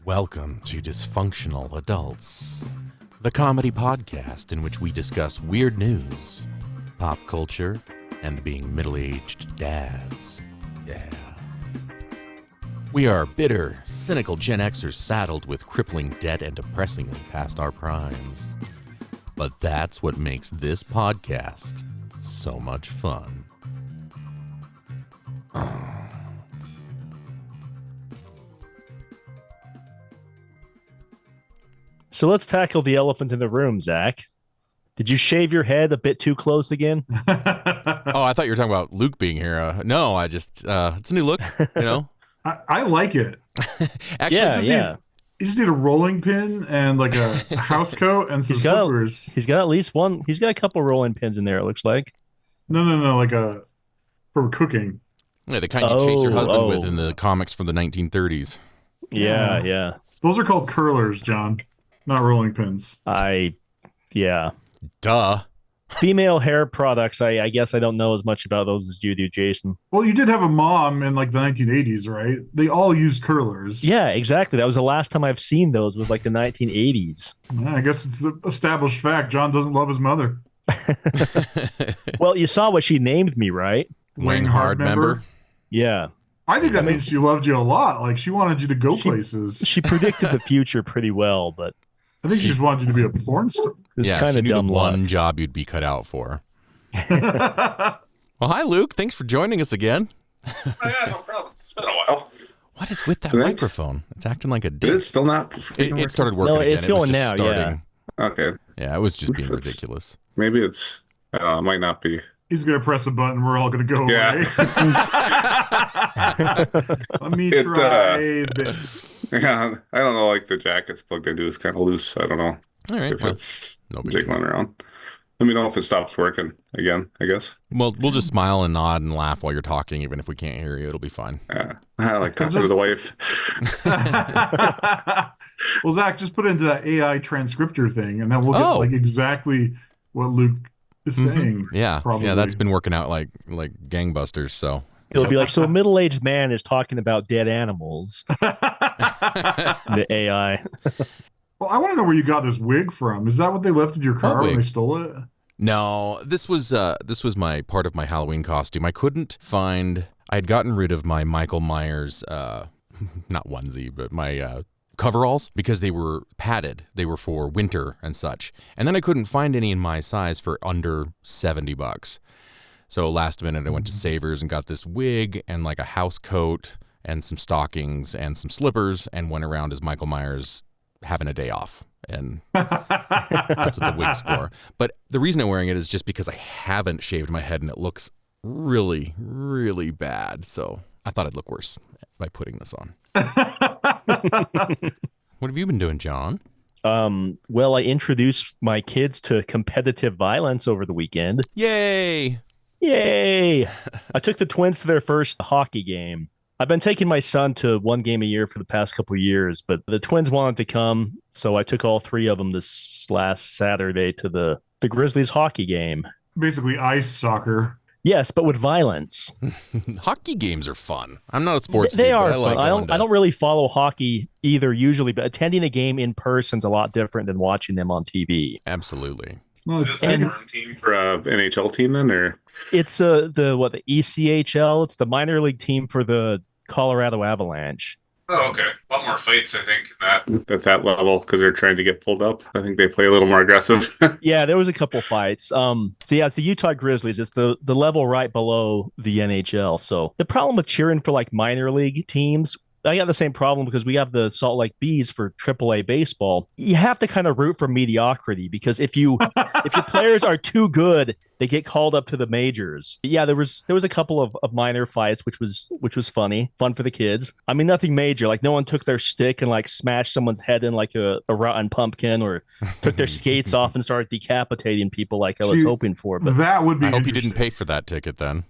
Welcome to Dysfunctional Adults, the comedy podcast in which we discuss weird news, pop culture, and being middle-aged dads. Yeah. We are bitter, cynical Gen Xers saddled with crippling debt and depressingly past our primes. But that's what makes this podcast so much fun. So let's tackle the elephant in the room, Zach. Did you shave your head a bit too close again? Oh, I thought you were talking about Luke being here. No, I just, it's a new look, you know? I like it. Actually, You just need a rolling pin and like a house coat and some slippers. He's got at least one. He's got a couple rolling pins in there, it looks like. No, like for cooking. Yeah, the kind you chase your husband with in the comics from the 1930s. Yeah. Those are called curlers, John, not rolling pins. Duh. Female hair products, I guess I don't know as much about those as you do, Jason. Well, you did have a mom in like the 1980s, right? They all used curlers. Yeah, exactly. That was the last time I've seen those, was like the 1980s. Yeah, I guess it's the established fact. John doesn't love his mother. Well, you saw what she named me, right? Wing Hard member. Yeah. I think that means she loved you a lot. Like she wanted you to go places. She predicted the future pretty well, but I think she just wanted you to be a porn star. it's Yeah, kind she of knew dumb the luck. one job you'd be cut out for. Well, hi, Luke. Thanks for joining us again. Oh, yeah, no problem. It's been a while. What is with that microphone? It's acting like a dick. It's still not. It started working No, again. it's It was going just now, starting. Okay. Yeah, it was just being It's- ridiculous. Maybe it's. I don't know. It might not be. He's gonna press a button. We're all gonna go Yeah. away. Let me It, try this. Yeah, I don't know. Like the jacket's plugged into is kind of loose. I don't know All right. if Well, it's no big jiggling deal. around. Let me know if it stops working again. I guess. Well, we'll just smile and nod and laugh while you're talking, even if we can't hear you. It'll be fine. I like talking to just- the wife. Well, Zach, just put it into that AI transcriptor thing, and then we'll get Oh. like exactly what Luke is saying. Yeah. Probably. Yeah, that's been working out like gangbusters. So It'll be like, so a middle-aged man is talking about dead animals. The AI. Well, I want to know where you got this wig from. Is that what they left in your car when wig? they stole it? no, this was my part of my Halloween costume. I couldn't find. I had gotten rid of my Michael Myers, not onesie, but my coveralls because they were padded. They were for winter and such. And then I couldn't find any in my size for under $70. So last minute I went to Savers and got this wig and like a house coat and some stockings and some slippers and went around as Michael Myers having a day off. And that's what the wig's for. But the reason I'm wearing it is just because I haven't shaved my head and it looks really, really bad. So I thought I'd look worse by putting this on. What have you been doing, John? Well, I introduced my kids to competitive violence over the weekend. Yay! Yay! I took the twins to their first hockey game. I've been taking my son to one game a year for the past couple of years, but the twins wanted to come, so I took all three of them this last Saturday to the Grizzlies hockey game. Basically, ice soccer. Yes, but with violence. Hockey games are fun. I'm not a sports They dude, are but I like fun. going to- I don't really follow hockey either usually, but attending a game in person is a lot different than watching them on TV. Absolutely. Well, Is it's, this a it's- dorm team for a NHL team then, or It's the ECHL. It's the minor league team for the Colorado Avalanche. Oh, okay. A lot more fights, I think, at that level because they're trying to get pulled up. I think they play a little more aggressive. Yeah, there was a couple fights. So yeah, it's the Utah Grizzlies. It's the level right below the NHL. So the problem with cheering for like minor league teams, I got the same problem because we have the Salt Lake Bees for AAA baseball. You have to kind of root for mediocrity because if your players are too good, they get called up to the majors. Yeah, there was a couple of minor fights, which was fun for the kids. I mean, nothing major. Like no one took their stick and like smashed someone's head in like a rotten pumpkin or took their skates off and started decapitating people like I was hoping for. But that would be I hope you didn't interesting. pay for that ticket then.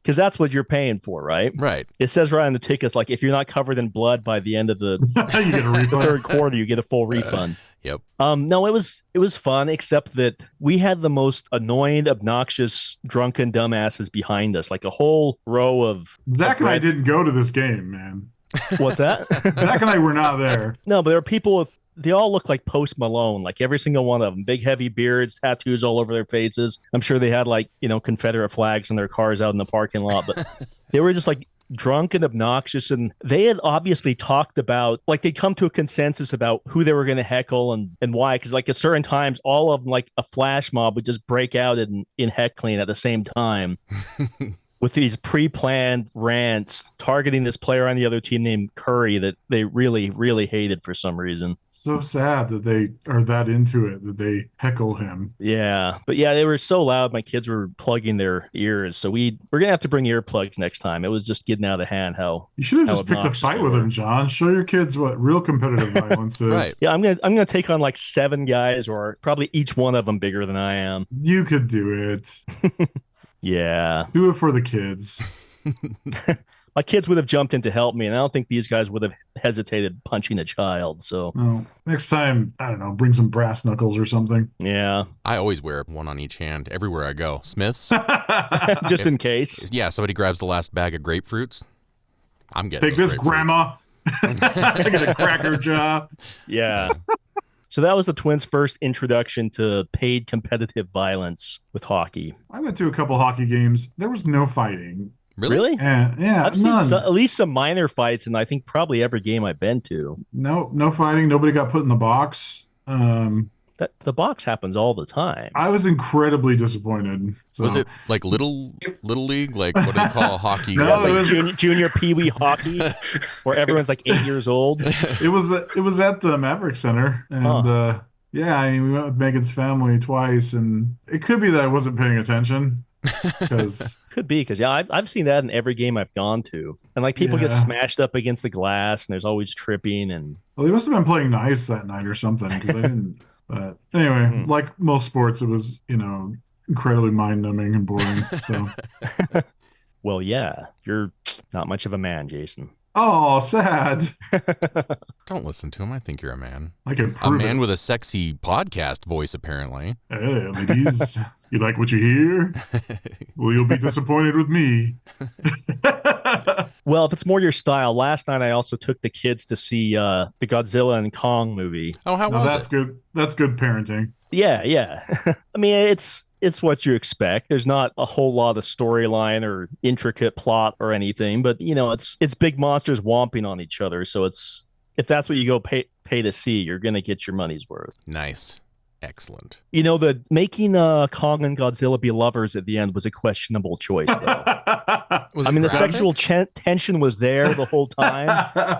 because that's what you're paying for, right? Right. It says right on the tickets, like if you're not covered in blood by the end of the You get a refund. third quarter, you get a full refund. Yep. No, it was fun, except that we had the most annoying, obnoxious, drunken dumbasses behind us, like a whole row of Zach and I red- didn't go to this game, man. What's that? Zach and I were not there. No, but there are people with. They all look like Post Malone, like every single one of them. Big, heavy beards, tattoos all over their faces. I'm sure they had like Confederate flags on their cars out in the parking lot, but they were just like drunk and obnoxious, and they had obviously talked about like they'd come to a consensus about who they were going to heckle and why, because like at certain times all of them, like a flash mob, would just break out in heckling at the same time with these pre-planned rants targeting this player on the other team named Curry that they really, really hated for some reason. So sad that they are that into it, that they heckle him. Yeah, but yeah, they were so loud. My kids were plugging their ears, so we're gonna have to bring earplugs next time. It was just getting out of hand. You should have how just picked a obnoxious fight they with were. him, John. Show your kids what real competitive violence is. Right. Yeah, I'm gonna take on like 7 guys, or probably each one of them bigger than I am. You could do it. Yeah, Do it for the kids. my kids would have jumped in to help me, and I don't think these guys would have hesitated punching a child. So Well, next time, I don't know, bring some brass knuckles or something. yeah, I always wear one on each hand everywhere I go. Smith's. just in case. Yeah, somebody grabs the last bag of grapefruits. I'm getting Take those this, grapefruits. Grandma. I get a cracker jaw. Yeah. So that was the Twins' first introduction to paid competitive violence with hockey. I went to a couple hockey games. There was no fighting. Really? Yeah, I've seen none. at least some minor fights, and I think probably every game I've been to. No fighting. Nobody got put in the box. That the box happens all the time. I was incredibly disappointed. So. Was it like little league? Like what do they call hockey? No, Yeah, it's it like was- junior pee-wee hockey, where everyone's like 8 years old. It was at the Maverick Center, and yeah, I mean, we went with Megan's family twice, and it could be that I wasn't paying attention because Could be, because yeah, I've seen that in every game I've gone to, and like people get Yeah. smashed up against the glass, and there's always tripping, and well, they must have been playing nice that night or something because I didn't. But anyway, like most sports, it was incredibly mind-numbing and boring. So, well, yeah, you're not much of a man, Jason. oh, sad. Don't listen to him. I think you're a man. I can A prove man it. with a sexy podcast voice, apparently. Hey, ladies, you like what you hear? Well, you'll be disappointed with me. Well, if it's more your style, last night I also took the kids to see the Godzilla and Kong movie. Oh, how Now, was that's it? good. That's good parenting. Yeah. I mean, it's what you expect. There's not a whole lot of storyline or intricate plot or anything, but it's big monsters whomping on each other. So it's if that's what you go pay to see, you're gonna get your money's worth. Nice. Excellent. The making Kong and Godzilla be lovers at the end was a questionable choice, though. Was I it mean, the graphic? sexual tension was there the whole time,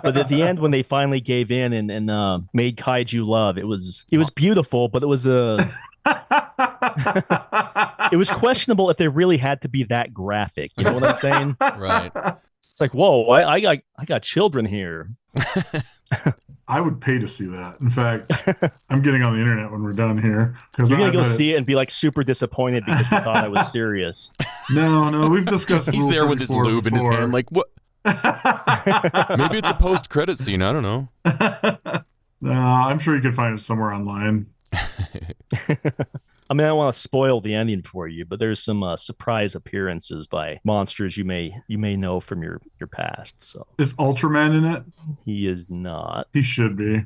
but at the end, when they finally gave in and made kaiju love, it was beautiful, but it was it was questionable if they really had to be that graphic. You know what I'm saying? Right. It's like, whoa, I got children here. I would pay to see that. In fact, I'm getting on the internet when we're done here because You're gonna go see it and be like super disappointed because you thought I was serious. No, we've discussed. He's Rule there with his 34 lube in his before. hand, like, what? Maybe it's a post-credit scene. I don't know. No, I'm sure you can find it somewhere online. I mean, I don't want to spoil the ending for you, but there's some surprise appearances by monsters you may know from your past. So Is Ultraman in it? he is not. He should be.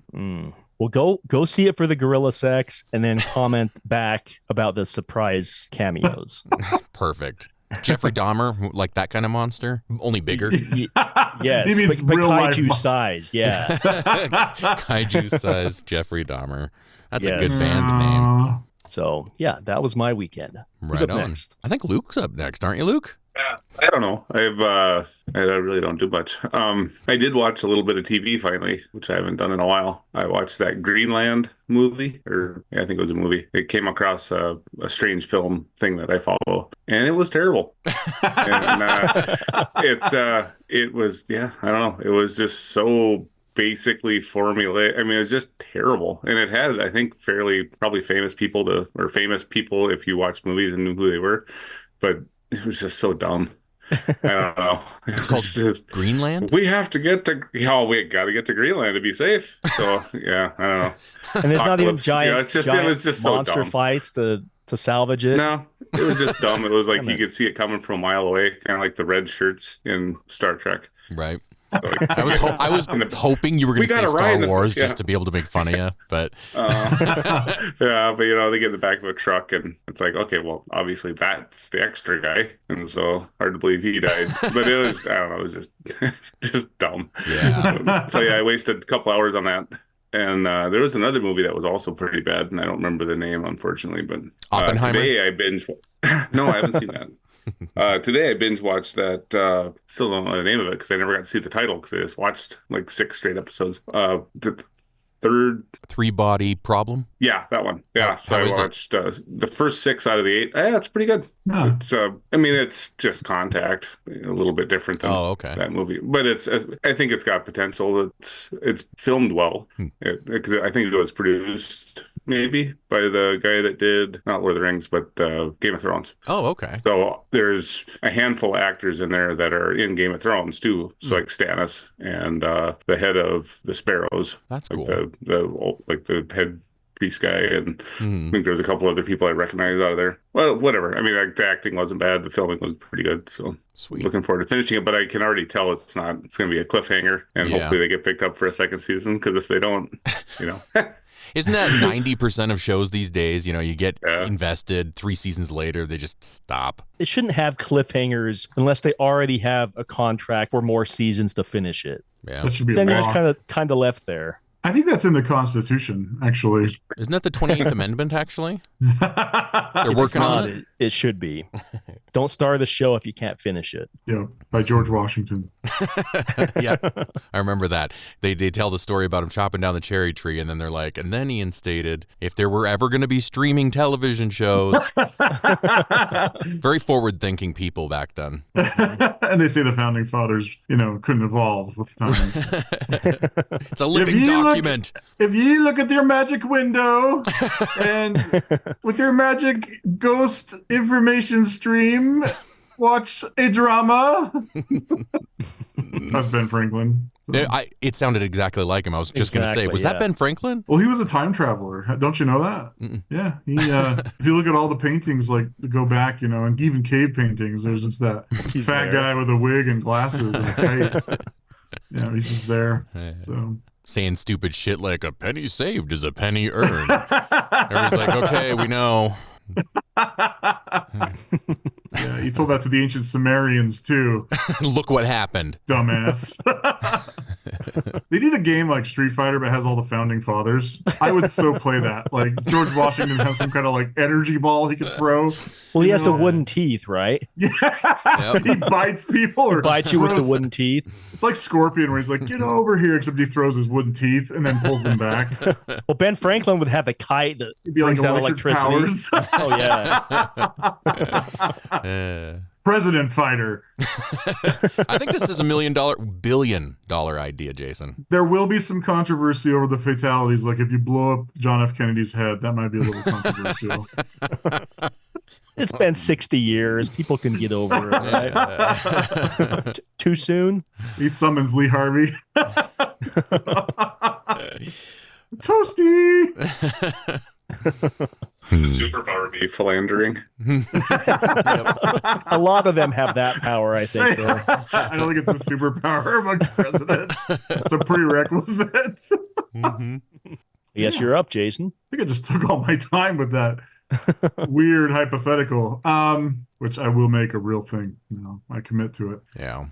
Well, go see it for the gorilla sex, and then comment back about the surprise cameos. Perfect. Jeffrey Dahmer, like that kind of monster, only bigger. Yes, He means but real life kaiju size. Yeah, Kaiju size Jeffrey Dahmer. That's a good Yes. band name. so yeah, that was my weekend. Who's Right up on. next? I think Luke's up next, aren't you, Luke? I don't know. I really don't do much. I did watch a little bit of TV finally, which I haven't done in a while. I watched that Greenland movie, I think it was a movie. It came across a strange film thing that I follow, and it was terrible. And it was, I don't know. It was just so basically formulaic. I mean, it was just terrible, and it had, I think, probably famous people if you watched movies and knew who they were, but it was just so dumb. I don't know. It's called just, Greenland? we have to get to, we got to get to Greenland to be safe. So, yeah, I don't know. And there's not even Apocalypse. giant, It's just so monster dumb. fights to salvage it. No, it was just dumb. It was like Damn you it. could see it coming from a mile away, kind of like the red shirts in Star Trek. Right. I was hoping you were going to say Star Wars just to be able to make fun of you, but yeah, but they get in the back of a truck, and it's like, okay, well, obviously that's the extra guy, and so hard to believe he died. But it was, I don't know, it was just just dumb. Yeah. So yeah, I wasted a couple hours on that. And there was another movie that was also pretty bad, and I don't remember the name, unfortunately. But Oppenheimer? today I binge. No, I haven't seen that. Today I binge watched that. Still don't know the name of it because I never got to see the title because I just watched like 6 straight episodes. The third Three-Body Problem. Yeah, that one. Yeah, so I watched the first 6 out of the 8. Yeah, it's pretty good. Huh. It's I mean, it's just Contact, a little bit different than that movie, but I think it's got potential. It's filmed well because I think it was produced maybe by the guy that did not Lord of the Rings, but Game of Thrones. Oh, okay. So there's a handful of actors in there that are in Game of Thrones too. So like Stannis and the head of the Sparrows. That's cool. The head priest guy, and I think there's a couple other people I recognize out of there. Well, whatever. I mean, the acting wasn't bad. The filming was pretty good. So sweet. Looking forward to finishing it, but I can already tell it's going to be a cliffhanger, and hopefully they get picked up for a second season, because if they don't, Isn't that 90% of shows these days? You get invested, 3 seasons later, they just stop. It shouldn't have cliffhangers unless they already have a contract for more seasons to finish it. Yeah. That should be then a you're law. just kind of left there. I think that's in the Constitution, actually. Isn't that the 28th Amendment, actually? They're working on it? It should be. Don't start the show if you can't finish it. Yeah, by George Washington. Yeah, I remember that. They tell the story about him chopping down the cherry tree, and then they're like, and then he instated, if there were ever going to be streaming television shows. Very forward-thinking people back then. And they say the founding fathers, couldn't evolve with times. It's a living document. If you look at your magic window and with your magic ghost information stream, watch a drama. That's Ben Franklin. So. It sounded exactly like him. I was just going to say, was that Ben Franklin? Well, he was a time traveler. Don't you know that? Mm-mm. Yeah. He, if you look at all the paintings, like go back, and even cave paintings, there's just that fat guy with a wig and glasses and a kite. Yeah, he's just there. So. Saying stupid shit like a penny saved is a penny earned. Everybody's like, okay, we know. Yeah, he told that to the ancient Sumerians too. Look what happened. Dumbass. They need a game like Street Fighter but has all the founding fathers. I would so play that. Like George Washington has some kind of like energy ball he could throw. Well, he has the wooden teeth, right? Yeah. Yep. He bites people or bites you with the wooden teeth. It's like Scorpion where he's like, get over here, except he throws his wooden teeth and then pulls them back. Well, Ben Franklin would have a kite that brings out electricity. Powers. Oh, yeah. President fighter. I think this is $1 billion idea, Jason. There will be some controversy over the fatalities. Like if you blow up John F. Kennedy's head, that might be a little controversial. It's been 60 years. People can get over it, right? Too soon? He summons Lee Harvey. Toasty! Superpower be philandering. A lot of them have that power, I think. I don't think it's a superpower amongst presidents. It's a prerequisite. Mm-hmm. Yes, you're up, Jason. I think I just took all my time with that weird hypothetical, which I will make a real thing. I commit to it. Yeah.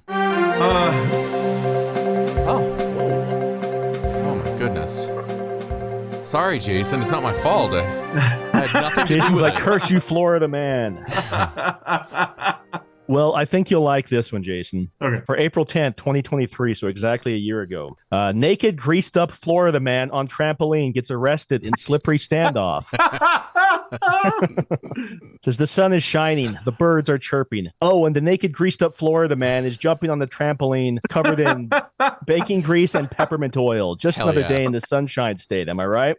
Oh my goodness. Sorry, Jason. It's not my fault. I had nothing to do Jason's with like, it. curse you, Florida man. Well, I think you'll like this one, Jason. Okay. For April 10th, 2023, so exactly a year ago, naked, greased up Florida man on trampoline gets arrested in slippery standoff. Says the sun is shining, the birds are chirping. Oh, and the naked, greased up Florida man is jumping on the trampoline covered in baking grease and peppermint oil. Just Hell another yeah. day in the Sunshine State. Am I right?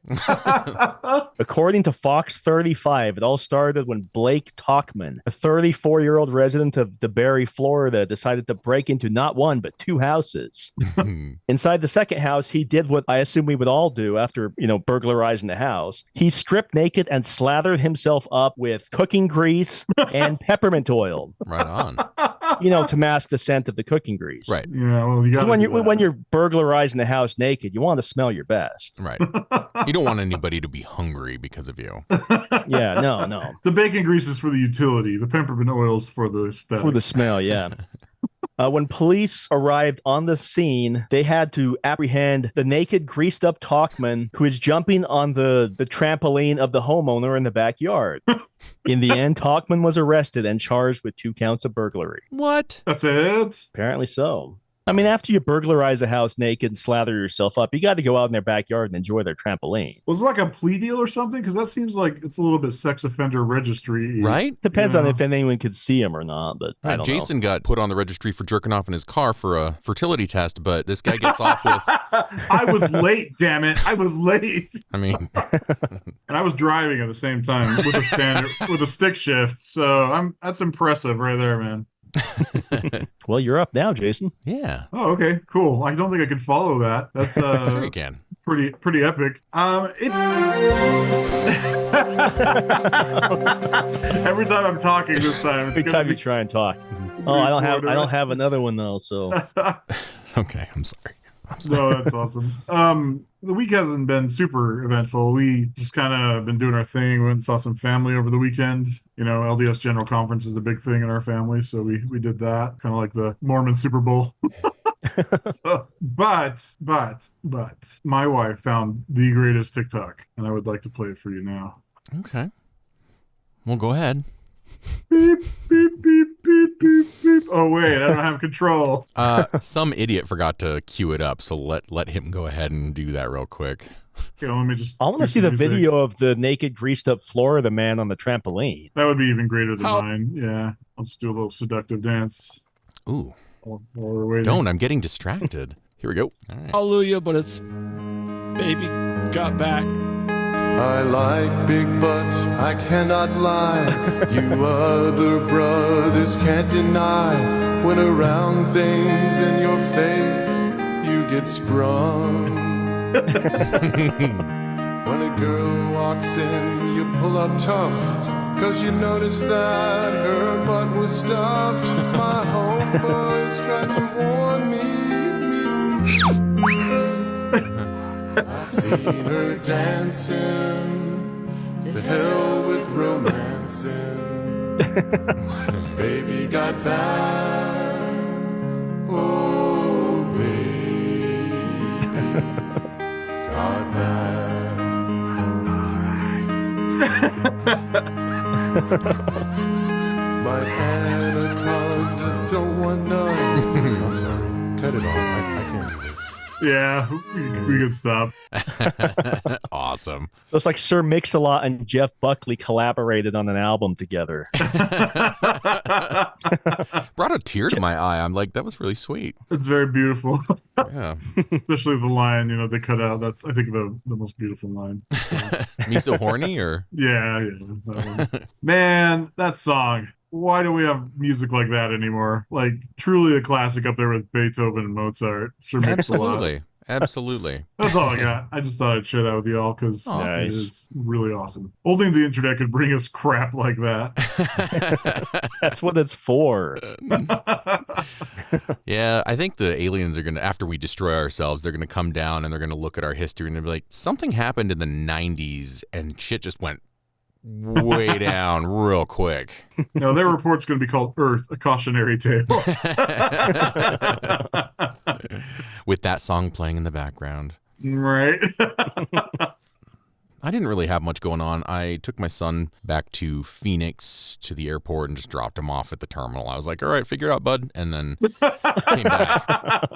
According to Fox 35, it all started when Blake Talkman, a 34-year-old resident of DeBerry, Florida, decided to break into not one, but 2 houses. Inside the second house, he did what I assume we would all do after, burglarizing the house. He stripped naked and slathered himself up with cooking grease and peppermint oil. Right on. to mask the scent of the cooking grease. Right. Yeah, well, you got When you're burglarizing the house naked, you want to smell your best. Right. You don't want anybody to be hungry because of you. Yeah, no. The bacon grease is for the utility. The peppermint oils for the aesthetic. For the smell, yeah. When police arrived on the scene, they had to apprehend the naked, greased-up Talkman who is jumping on the trampoline of the homeowner in the backyard. In the end, Talkman was arrested and charged with 2 counts of burglary. What? That's it? Apparently so. I mean, after you burglarize a house naked and slather yourself up, you got to go out in their backyard and enjoy their trampoline. Was it like a plea deal or something? Because that seems like it's a little bit sex offender registry. Right? Depends on if anyone could see him or not, but I don't Jason know. got put on the registry for jerking off in his car for a fertility test, but this guy gets off with... I was late, damn it. I was late. I mean... And I was driving at the same time with a stick shift. So that's impressive right there, man. Well, you're up now, Jason. Yeah. Oh, okay, cool. I don't think I could follow that. That's Sure you can. pretty epic. It's every time I'm talking this time. Every time you try and talk. Oh, I don't have another one though. So Okay, I'm sorry. No, that's awesome. The week hasn't been super eventful. We just kind of been doing our thing. We went and saw some family over the weekend. LDS General Conference is a big thing in our family, so we did that. Kind of like the Mormon Super Bowl. But my wife found the greatest TikTok, and I would like to play it for you now. Okay. Well, go ahead. Beep, beep, beep, beep, beep, beep. Oh, wait, I don't have control. Some idiot forgot to cue it up, so let him go ahead and do that real quick. Okay, let me just. I want to see the video of the naked, greased up floor of the man on the trampoline. That would be even greater than mine. Yeah, I'll just do a little seductive dance. Ooh. While we're waiting. Don't, I'm getting distracted. Here we go. All right. Hallelujah, but it's baby got back. I like big butts, I cannot lie. You other brothers can't deny. When around things in your face, you get sprung. When a girl walks in, you pull up tough, 'cause you notice that her butt was stuffed. My homeboys tried to warn me. I've seen her dancing, to hell with romancing. Baby got back, oh baby got back. My anaconda don't want none. I'm sorry, cut it off, I can't do this. Yeah, we can stop. Awesome. Looks like Sir Mix-a-Lot and Jeff Buckley collaborated on an album together. Brought a tear to my eye. I'm like, that was really sweet. It's very beautiful. Yeah. Especially the line, they cut out. That's, I think, the most beautiful line. Me so horny, or? Yeah. That one. Man, that song. Why do we have music like that anymore? Like, truly a classic up there with Beethoven and Mozart. Sir Mix-a-Lot. Absolutely. That's all I got. I just thought I'd share that with y'all because it is really awesome. Only the internet could bring us crap like that. That's what it's for. Yeah, I think the aliens are going to, after we destroy ourselves, they're going to come down and they're going to look at our history and they'll be like, something happened in the 90s and shit just went way down real quick. No, their report's going to be called Earth, a cautionary tale. With that song playing in the background. Right. I didn't really have much going on. I took my son back to Phoenix to the airport and just dropped him off at the terminal. I was like, all right, figure it out, bud. And then came back.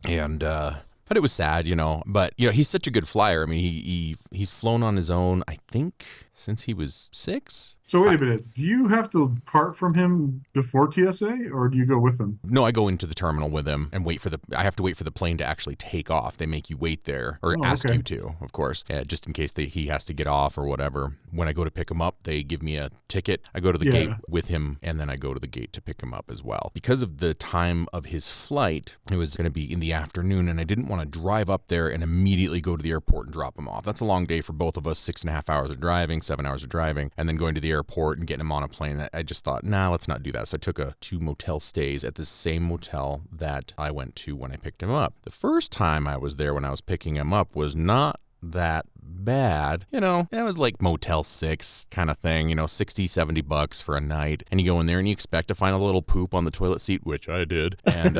And, but it was sad, but he's such a good flyer. I mean, he's flown on his own, I think, since he was 6. So wait a minute. Do you have to part from him before TSA, or do you go with him? No, I go into the terminal with him and I have to wait for the plane to actually take off. They make you wait there, or ask you to, of course, just in case he has to get off or whatever. When I go to pick him up, they give me a ticket. I go to the gate with him, and then I go to the gate to pick him up as well. Because of the time of his flight, it was going to be in the afternoon, and I didn't want to drive up there and immediately go to the airport and drop him off. That's a long day for both of us, 6.5 hours of driving, 7 hours of driving, and then going to the airport and getting him on a plane. I just thought, nah, let's not do that. So I took 2 motel stays at the same motel that I went to when I picked him up. The first time I was there when I was picking him up was not that bad. You know, it was like Motel 6 kind of thing, you know, $60-$70 for a night. And you go in there and you expect to find a little poop on the toilet seat, which I did. And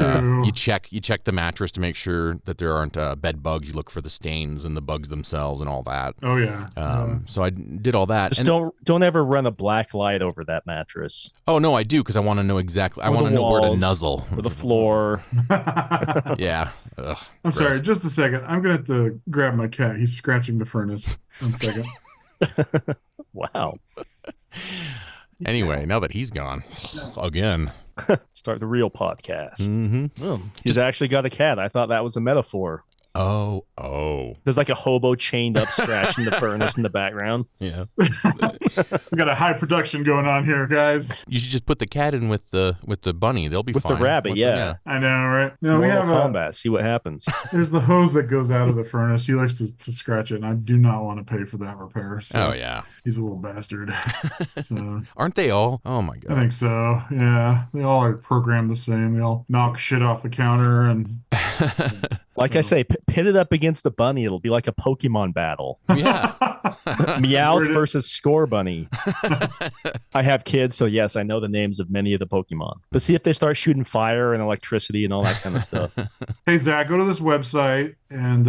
you check the mattress to make sure that there aren't bed bugs. You look for the stains and the bugs themselves and all that. Oh yeah. So I did all that. Just don't ever run a black light over that mattress. Oh no, I do, because I want to know exactly. I want to know where to nuzzle. Or the floor. Yeah. Ugh, I'm gross. sorry, just a second. I'm gonna have to grab my cat. He's scratching the furnace. 1 second. Wow. Anyway, now that he's gone, again. Start the real podcast. Mm-hmm. He's actually got a cat. I thought that was a metaphor. Oh. There's like a hobo chained up scratching the furnace in the background. Yeah. We got a high production going on here, guys. You should just put the cat in with the bunny. They'll be With fine. the rabbit, yeah. I know, right? No, we Mortal have Kombat. See what happens. there's the hose that goes out of the furnace. He likes to scratch it, and I do not want to pay for that repair. So Oh yeah. he's a little bastard. So Aren't they all? Oh my I god. think so. Yeah, they all are programmed the same. They all knock shit off the counter, and Like I say, pit it up against the bunny. It'll be like a Pokemon battle. Yeah. Meowth versus Score Bunny. I have kids, so yes, I know the names of many of the Pokemon. But see if they start shooting fire and electricity and all that kind of stuff. Hey Zach, go to this website and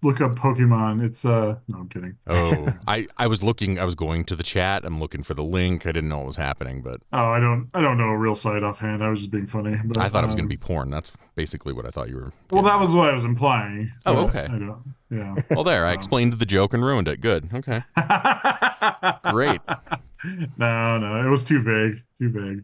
look up Pokemon. It's no, I'm kidding. Oh, I was going to the chat. I'm looking for the link. I didn't know what was happening, but Oh, I don't know a real site offhand. I was just being funny. But, I thought it was going to be porn. That's basically what I thought you were. Well, that was what I was implying. Oh, But okay. I don't. Yeah. Well, there. I explained the joke and ruined it. Good. Okay. Great. No, it was too vague. Too vague.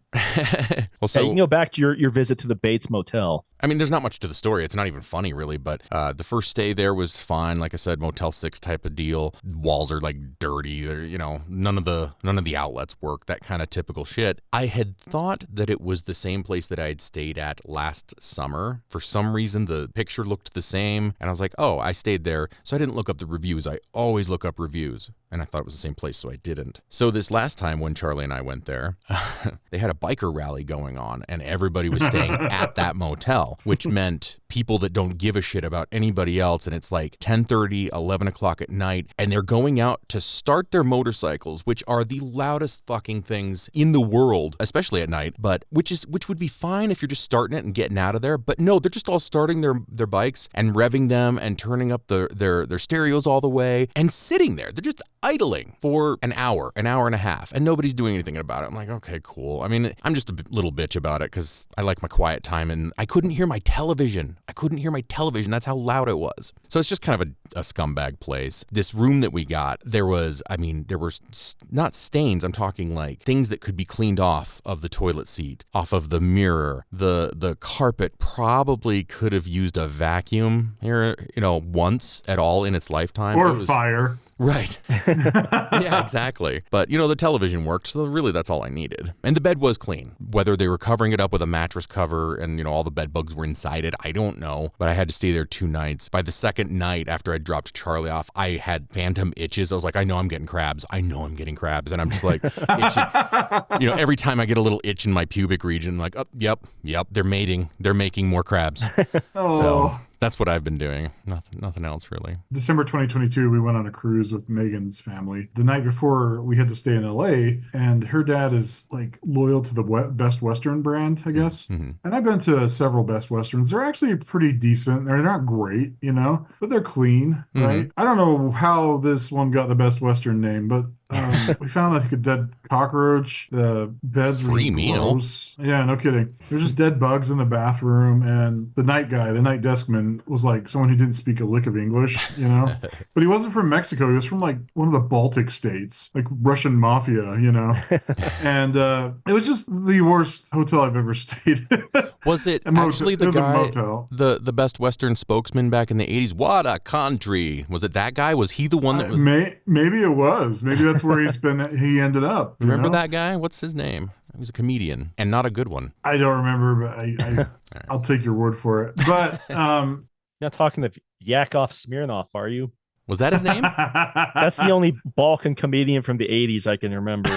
Well, Hey, you can go back to your visit to the Bates Motel. I mean, there's not much to the story. It's not even funny, really. But the first stay there was fine. Like I said, Motel 6 type of deal. Walls are like dirty. They're, you know, none of the outlets work. That kind of typical shit. I had thought that it was the same place that I had stayed at last summer. For some reason, the picture looked the same, and I was like, oh, I stayed there. So I didn't look up the reviews. I always look up reviews, and I thought it was the same place, so I didn't. So this last time when Charlie and I went there, they had a biker rally going on, and everybody was staying at that motel, which meant people that don't give a shit about anybody else, and it's like 10:30, 11 o'clock at night, and they're going out to start their motorcycles, which are the loudest fucking things in the world, especially at night, but which would be fine if you're just starting it and getting out of there. But no, they're just all starting their bikes and revving them and turning up their stereos all the way and sitting there. They're just idling for an hour and a half, and nobody's doing anything about it. I'm like, okay, cool. I mean, I'm just a little bitch about it because I like my quiet time, and I couldn't hear my television. That's how loud it was. So it's just kind of a scumbag place. This room that we got, there were not stains. I'm talking like things that could be cleaned off of the toilet seat, off of the mirror. The carpet probably could have used a vacuum here, once at all in its lifetime. Or fire. Right. Yeah, exactly. But, the television worked, so really that's all I needed. And the bed was clean. Whether they were covering it up with a mattress cover and, all the bed bugs were inside it, I don't know. But I had to stay there 2 nights. By the second night after I dropped Charlie off, I had phantom itches. I was like, I know I'm getting crabs. And I'm just like itching. Every time I get a little itch in my pubic region, like, oh, yep, they're mating. They're making more crabs. Oh. So that's what I've been doing. Nothing else really. December 2022, we went on a cruise with Megan's family. The night before, we had to stay in LA, and her dad is like loyal to the Best Western brand, I guess. Mm-hmm. And I've been to several Best Westerns. They're actually pretty decent. They're not great, but they're clean, right? I don't know how this one got the Best Western name, but we found like a dead cockroach. The beds were Free just meal. gross. Yeah, no kidding. There's just dead bugs in the bathroom, and the night deskman was like someone who didn't speak a lick of English, but he wasn't from Mexico. He was from like one of the Baltic states, like Russian mafia, and it was just the worst hotel I've ever stayed in. Was it actually the guy, the Best Western spokesman back in the 80s? What a country. Was it that guy? Was he the one that was... Maybe it was. Maybe that's where he ended up. Remember that guy? What's his name? He was a comedian, and not a good one. I don't remember, but I'll take your word for it. But You're not talking to Yakov Smirnoff, are you? Was that his name? That's the only Balkan comedian from the 80s I can remember.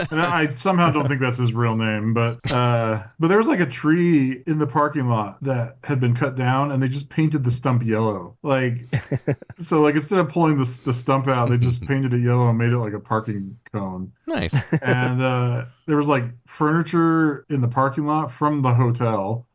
And I somehow don't think that's his real name, but there was like a tree in the parking lot that had been cut down, and they just painted the stump yellow. Like, so like instead of pulling the stump out, they just painted it yellow and made it like a parking cone. Nice. And there was like furniture in the parking lot from the hotel.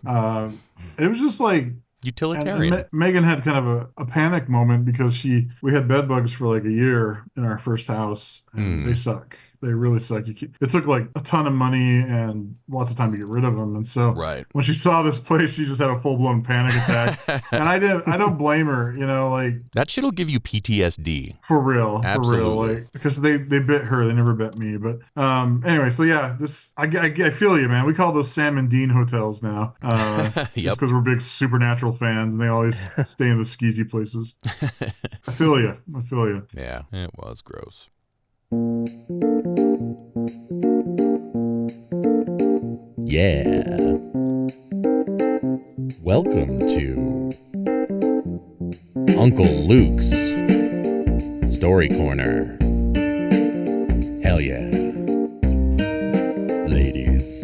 It was just like Utilitarian. and Megan had kind of a panic moment because we had bed bugs for like a year in our first house, and they suck. They really suck. It took like a ton of money and lots of time to get rid of them. And so Right. when she saw this place, she just had a full blown panic attack. And I don't blame her, like That shit'll give you PTSD. for real, Absolutely. like because they bit her, they never bit me. But anyway, so yeah, I feel you, man. We call those Sam and Dean hotels now, just Yep. because we're big Supernatural fans and they always stay in the skeezy places. I feel you. Yeah, it was gross. Yeah. Welcome to Uncle Luke's Story Corner. Hell yeah. Ladies.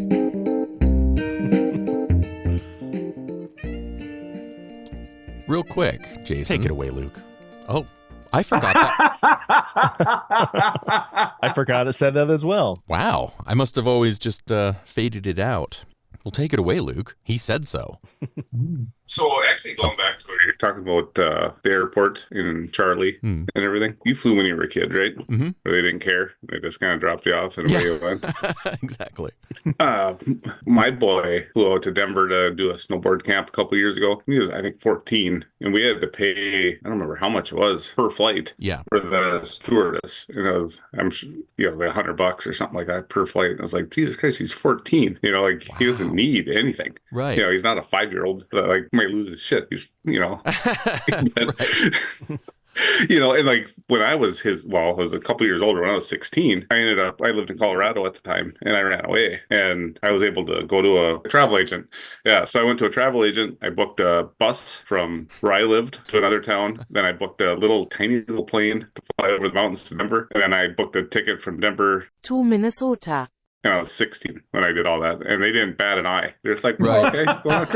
Real quick, Jason. Take it away, Luke. Oh, I forgot that. I forgot it said that as well. Wow. I must have always just faded it out. Well, take it away, Luke. He said so. So actually, going back to what you're talking about, the airport in Charlie and everything, you flew when you were a kid, right? Mm-hmm. Or they didn't care. They just kind of dropped you off and away you went. Exactly. My boy flew out to Denver to do a snowboard camp a couple of years ago. He was, I think, 14, and we had to pay, I don't remember how much it was per flight. Yeah. For the stewardess, and it was, I'm sure, like $100 or something like that per flight. And I was like, Jesus Christ, he's 14. Like he doesn't need anything. Right. He's not a 5-year-old that like might lose his shit. He's, and like when I was I was a couple years older. When I was 16, I lived in Colorado at the time, and I ran away, and I was able to go to a travel agent. Yeah, so I went to a travel agent. I booked a bus from where I lived to another town. Then I booked a tiny little plane to fly over the mountains to Denver, and then I booked a ticket from Denver to Minnesota. And I was 16 when I did all that, and they didn't bat an eye. They're just like, Right. okay, he's going on a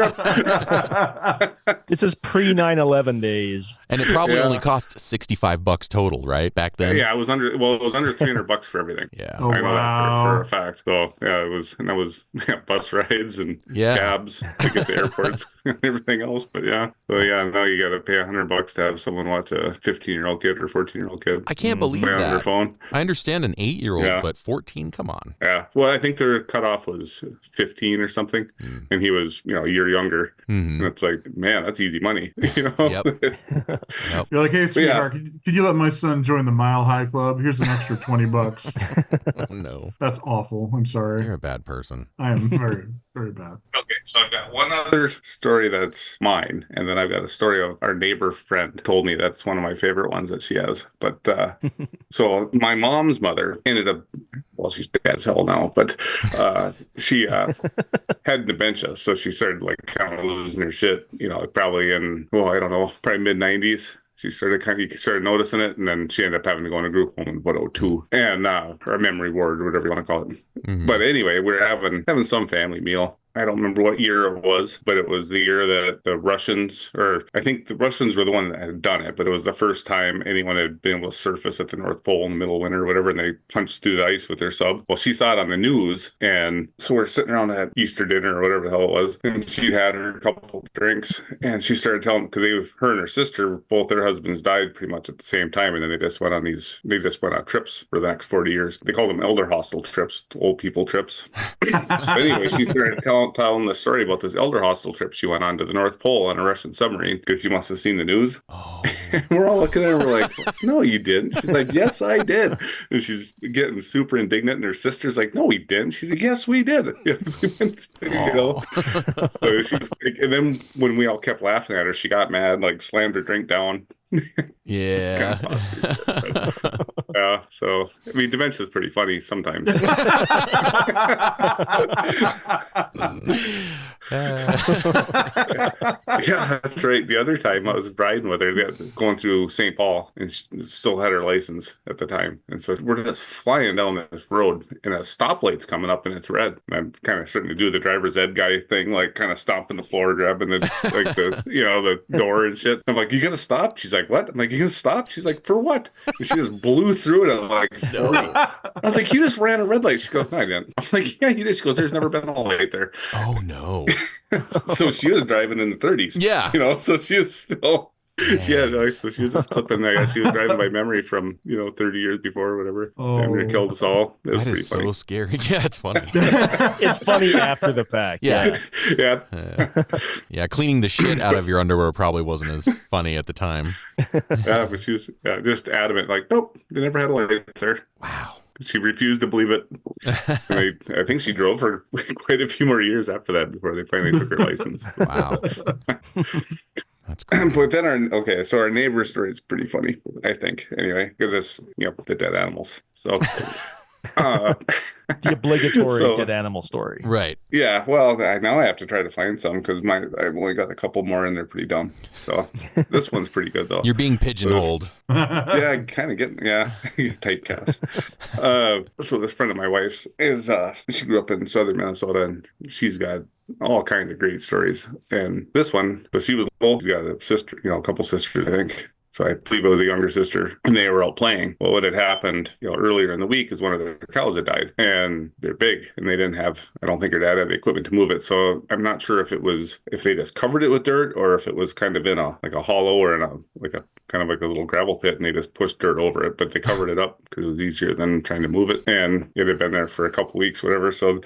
trip. This is pre 9/11 days. And it probably only cost $65 total, right? Back then? Yeah, it was under $300 for everything. Yeah. Oh, I know that for wow. a fact. So yeah, that was bus rides and Yeah. cabs to get to airports and everything else. But yeah, so yeah, now you got to pay $100 to have someone watch a 15-year-old kid or 14-year-old kid. I can't believe play on their that. phone. I understand an 8-year-old, Yeah. but 14, come on. Yeah, well, I think their cutoff was 15 or something, and he was a year younger. And it's like, man, that's easy money. Yep. Yep. You're like, hey, yeah. sweetheart, could you let my son join the Mile High Club? Here's an extra $20. Oh, no. That's awful. I'm sorry. You're a bad person. I am very, very bad. Okay, so I've got one other story that's mine, and then I've got a story of our neighbor friend told me that's one of my favorite ones that she has. But so my mom's mother ended up, well, she's dead as hell now, but she had dementia, so she started like kind of losing her shit. Probably in I don't know, probably mid-90s. She started noticing it, and then she ended up having to go in a group home in 2002, and or a memory ward, or whatever you want to call it. But anyway, we're having some family meal. I don't remember what year it was, but it was the year that the Russians, or I think the Russians were the one that had done it, but it was the first time anyone had been able to surface at the North Pole in the middle of winter or whatever, and they punched through the ice with their sub. Well, she saw it on the news, and so we're sitting around at Easter dinner or whatever the hell it was, and she'd had her a couple of drinks, and she started telling, because her and her sister, both their husbands died pretty much at the same time, and then they just went on trips for the next 40 years. They called them elder hostel trips, old people trips. So anyway, she started telling the story about this elder hostel trip she went on to the North Pole on a Russian submarine, because she must have seen the news. Oh. And we're all looking at her, we're like, no, you didn't. She's like, yes, I did. And she's getting super indignant, and her sister's like, no, we didn't. She's like, yes, we did. So she's like, and then when we all kept laughing at her, she got mad, like slammed her drink down. Yeah. Yeah, so I mean, dementia is pretty funny sometimes. Yeah, that's right. The other time I was riding with her, going through St. Paul, and she still had her license at the time. And so we're just flying down this road, and a stoplight's coming up, and it's red. And I'm kind of starting to do the driver's ed guy thing, like kind of stomping the floor, grabbing the the door and shit. I'm like, "You gonna stop?" She's like, "What?" I'm like, "You gonna stop?" She's like, "For what?" And she just blew through it. I'm like, 40. I was like, "You just ran a red light." She goes, "No, I didn't." I'm like, "Yeah, you did." She goes, "There's never been a light there." Oh no. So she was driving in the 30s. Yeah. So she was still. So she was just clipping. I guess she was driving by memory from 30 years before or whatever. Damn near killed us all. It was That pretty is funny. so scary. Yeah, it's funny. It's funny after the fact. Yeah. Yeah. Yeah, cleaning the shit out of your underwear probably wasn't as funny at the time. Yeah, but she was just adamant, like, nope, they never had a light there. Wow. She refused to believe it. And I think she drove for quite a few more years after that before they finally took her license. Wow. That's cool. But then our neighbor story is pretty funny, I think. Anyway, because it's the dead animals. So The obligatory dead animal story. Right. yeah, well, now I have to try to find some because I've only got a couple more and they're pretty dumb. So this one's pretty good though. You're being pigeonholed. Yeah, kind of getting typecast. So this friend of my wife's is she grew up in southern Minnesota and she's got all kinds of great stories. And this one, so she was old. She's got a sister, a couple sisters, I think. So I believe it was a younger sister, and they were out playing. Well, what had happened, earlier in the week is one of their cows had died, and they're big, and they didn't have, I don't think her dad had the equipment to move it. So I'm not sure if they just covered it with dirt, or if it was kind of in a hollow or in a little gravel pit, and they just pushed dirt over it. But they covered it up because it was easier than trying to move it. And it had been there for a couple weeks, whatever. So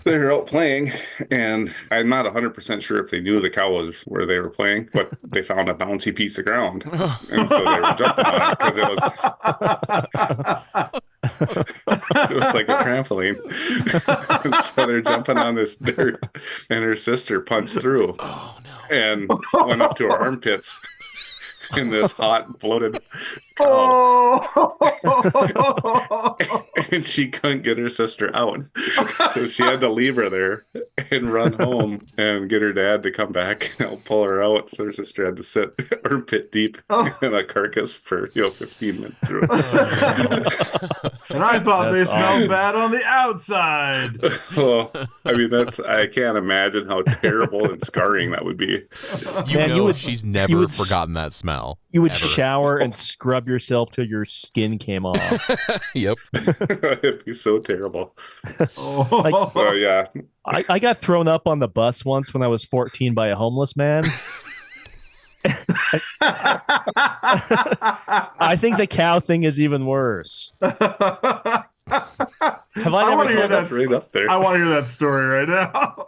they were out playing, and I'm not 100% sure if they knew the cow was where they were playing, but they found a bouncy piece of ground. And so they were jumping on it because it was like a trampoline. And so they're jumping on this dirt, and her sister punched through. Oh no. And went up to her armpits in this hot, bloated Oh. and she couldn't get her sister out. So she had to leave her there and run home and get her dad to come back and help pull her out. So her sister had to sit armpit deep in a carcass for 15 minutes. And I thought they That's smelled awesome. bad on the outside. Well, I mean, I can't imagine how terrible and scarring that would be. She's never forgotten that smell. You would ever. shower and scrub yourself till your skin came off. Yep. It'd be so terrible. Oh. Oh, yeah. I got thrown up on the bus once when I was 14 by a homeless man. I think the cow thing is even worse. Have I I never want to hear told that. That's right up there. I want to hear that story right now.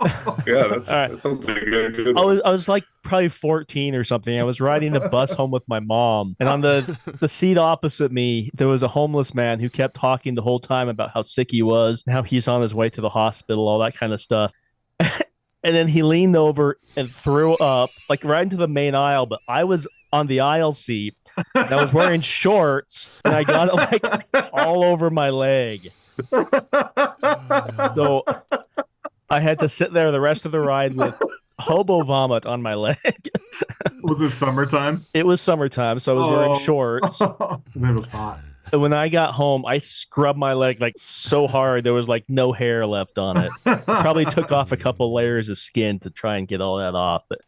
Yeah, All right. that sounds like a good I one. was like probably 14 or something. I was riding the bus home with my mom, and on the seat opposite me, there was a homeless man who kept talking the whole time about how sick he was, and how he's on his way to the hospital, all that kind of stuff. And then he leaned over and threw up, like right into the main aisle. But I was on the aisle seat, and I was wearing shorts, and I got it like all over my leg. So I had to sit there the rest of the ride with hobo vomit on my leg. Was it summertime? It was summertime, so I was wearing shorts. It was hot. And when I got home, I scrubbed my leg like so hard there was like no hair left on it. Probably took off a couple layers of skin to try and get all that off. But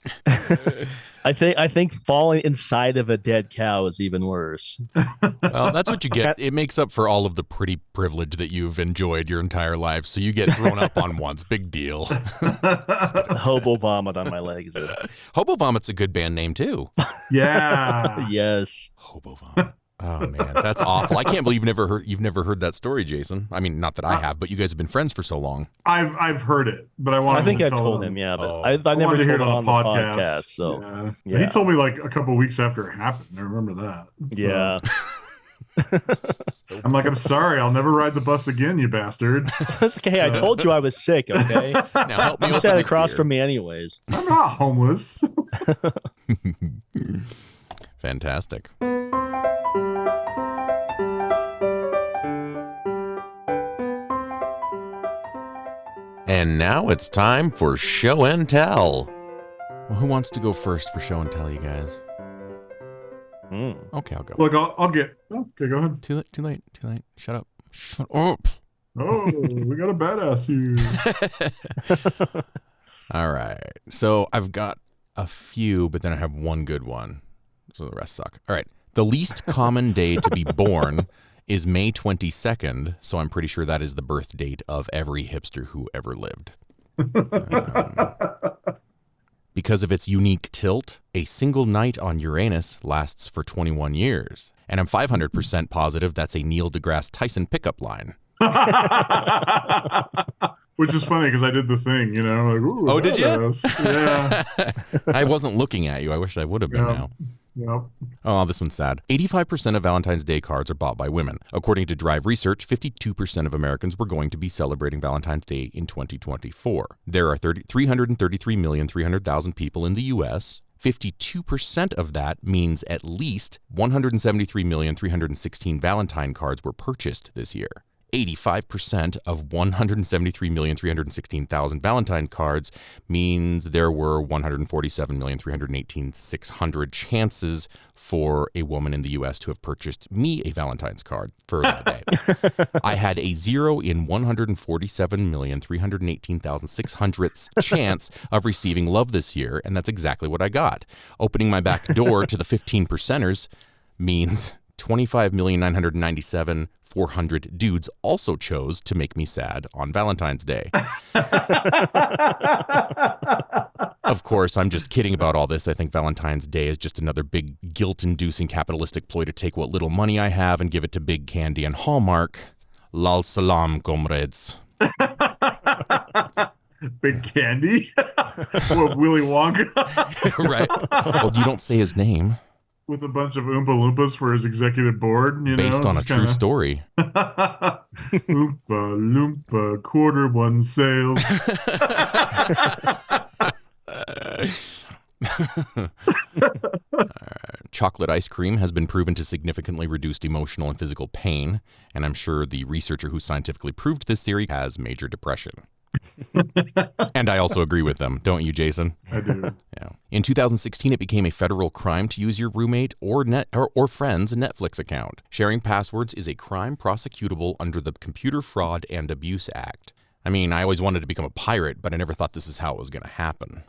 I think falling inside of a dead cow is even worse. Well, that's what you get. It makes up for all of the pretty privilege that you've enjoyed your entire life. So you get thrown up on once. Big deal. Hobo vomit on my legs. Hobo Vomit's a good band name, too. Yeah. Yes. Hobo Vomit. Oh, man. That's awful. I can't believe you've never heard that story, Jason. I mean, not that I have, but you guys have been friends for so long. I've heard it, but I think to I tell told them. him, yeah, but Oh. I I never wanted to hear told it him on the podcast. So yeah. yeah. He told me like a couple weeks after it happened. I remember that. So, yeah. I'm like, I'm sorry. I'll never ride the bus again, you bastard. It's okay. I told you I was sick. Okay. Now help me You open sat this across beer. from me anyways. I'm not homeless. Fantastic. And now it's time for show and tell. Well, who wants to go first for show and tell, you guys? Okay, I'll go. Look, I'll get. Oh, okay, go ahead. Too late. Shut up. Shut up. Oh, we got a badass here. All right. So I've got a few, but then I have one good one. So the rest suck. All right. The least common day to be born is May 22nd. So I'm pretty sure that is the birth date of every hipster who ever lived. Because of its unique tilt, a single night on Uranus lasts for 21 years. And I'm 500% positive that's a Neil deGrasse Tyson pickup line. Which is funny because I did the thing, you know. Like, ooh, oh, did you? Yeah. I wasn't looking at you. I wish I would have been now. Yep. Oh, this one's sad. 85% of Valentine's Day cards are bought by women. According to Drive Research, 52% of Americans were going to be celebrating Valentine's Day in 2024. There are 333,300,000 people in the U.S. 52% of that means at least 173,316 Valentine cards were purchased this year. 85% of 173,316,000 Valentine cards means there were 147,318,600 chances for a woman in the U.S. to have purchased me a Valentine's card for that day. I had a 0 in 147,318,600th chance of receiving love this year, and that's exactly what I got. Opening my back door to the 15%ers means 25,997,400 dudes also chose to make me sad on Valentine's Day. Of course, I'm just kidding about all this. I think Valentine's Day is just another big guilt-inducing capitalistic ploy to take what little money I have and give it to Big Candy and Hallmark. Lal salam, comrades. Big Candy? What, Willy Wonka? Right. Well, you don't say his name. With a bunch of Oompa Loompas for his executive board, you know? Based on a true story. Oompa Loompa, quarter one sales. Chocolate ice cream has been proven to significantly reduce emotional and physical pain, and I'm sure the researcher who scientifically proved this theory has major depression. And I also agree with them, don't you, Jason? I do. Yeah. In 2016, it became a federal crime to use your roommate or friend's Netflix account. Sharing passwords is a crime prosecutable under the Computer Fraud and Abuse Act. I mean, I always wanted to become a pirate, but I never thought this is how it was going to happen.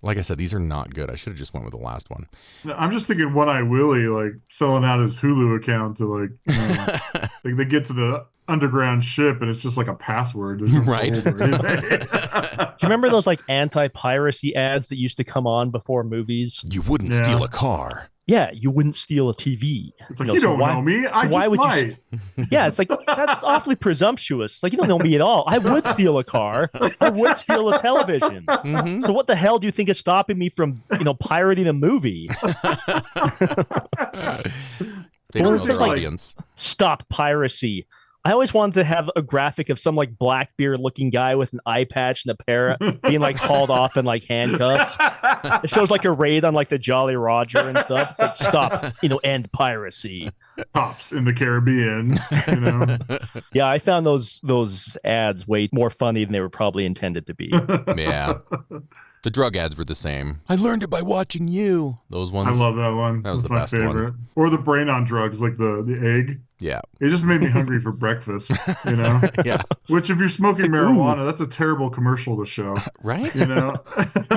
Like I said, these are not good. I should have just went with the last one. I'm just thinking One Eye Willie, like, selling out his Hulu account to, like, you know, like they get to the underground ship and it's just like a password. Right. Do you remember those, like, anti-piracy ads that used to come on before movies? You wouldn't steal a car. Yeah, you wouldn't steal a TV. It's like, you don't know me. I just might. Yeah, it's like, that's awfully presumptuous. Like, you don't know me at all. I would steal a car. I would steal a television. Mm-hmm. So what the hell do you think is stopping me from, pirating a movie? They don't know it says, their like, audience. Stop piracy. I always wanted to have a graphic of some, like, Blackbeard-looking guy with an eye patch and a parrot being, like, hauled off in, like, handcuffs. It shows, like, a raid on, like, the Jolly Roger and stuff. It's like, stop, end piracy. Cops in the Caribbean, you know. Yeah, I found those ads way more funny than they were probably intended to be. Yeah. The drug ads were the same. I learned it by watching you. Those ones. I love that one. That was That's the my best favorite. one. Or the brain on drugs, like the egg. Yeah. It just made me hungry for breakfast, you know? Yeah. Which, if you're smoking like, marijuana, that's a terrible commercial to show. Right? You know?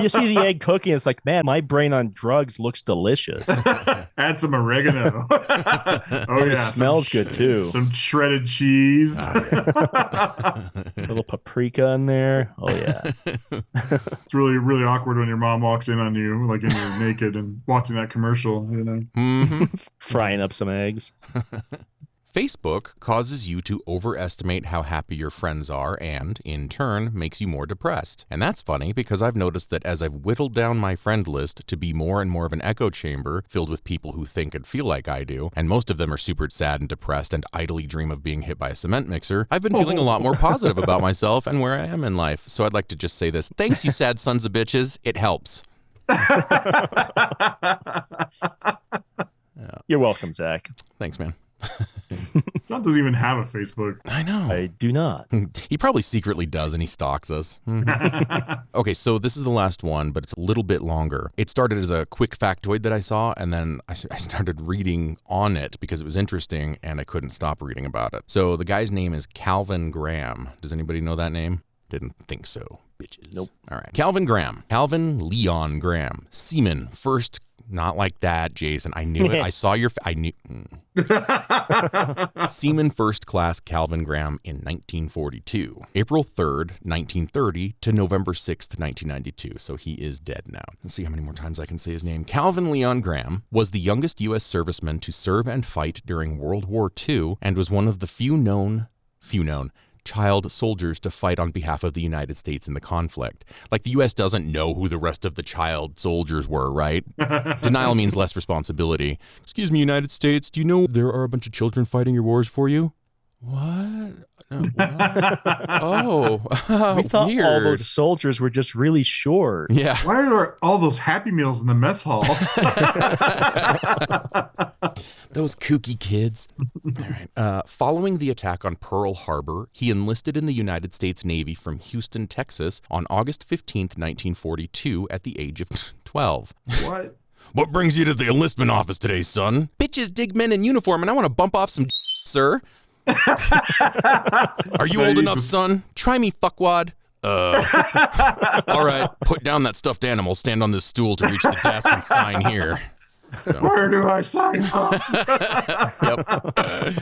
You see the egg cooking, it's like, man, my brain on drugs looks delicious. Add some oregano. Oh, It yeah. smells good, too. Some shredded cheese. A little paprika in there. Oh, yeah. It's really, really awkward when your mom walks in on you, like, and you're naked and watching that commercial, you know? Mm-hmm. Frying up some eggs. Facebook causes you to overestimate how happy your friends are and, in turn, makes you more depressed. And that's funny because I've noticed that as I've whittled down my friend list to be more and more of an echo chamber filled with people who think and feel like I do, and most of them are super sad and depressed and idly dream of being hit by a cement mixer, I've been feeling a lot more positive about myself and where I am in life. So I'd like to just say this. Thanks, you sad sons of bitches. It helps. You're welcome, Zach. Thanks, man. John doesn't even have a Facebook. I know. I do not. He probably secretly does, and he stalks us. Okay, so this is the last one, but it's a little bit longer. It started as a quick factoid that I saw, and then I started reading on it because it was interesting, and I couldn't stop reading about it. So the guy's name is Calvin Graham. Does anybody know that name? Didn't think so, bitches. Nope. All right. Calvin Graham. Calvin Leon Graham. Seaman. First, not like that, Jason. I knew it. I saw your... I knew... Seaman First Class Calvin Graham in 1942. April 3rd, 1930 to November 6th, 1992. So he is dead now. Let's see how many more times I can say his name. Calvin Leon Graham was the youngest U.S. serviceman to serve and fight during World War II and was one of the few known child soldiers to fight on behalf of the United States in the conflict. Like, the U.S. doesn't know who the rest of the child soldiers were, right? Denial means less responsibility. Excuse me, United States, do you know there are a bunch of children fighting your wars for you? What? What? Oh, We thought weird. all those soldiers were just really short. Yeah. Why are there all those Happy Meals in the mess hall? Those kooky kids. All right. Following the attack on Pearl Harbor, he enlisted in the United States Navy from Houston, Texas on August 15th, 1942 at the age of 12. What? What brings you to the enlistment office today, son? Bitches dig men in uniform and I want to bump off some sir. Are you old enough, son? Try me, fuckwad. All right, put down that stuffed animal, stand on this stool to reach the desk and sign here. So. Where do I sign up? Yep.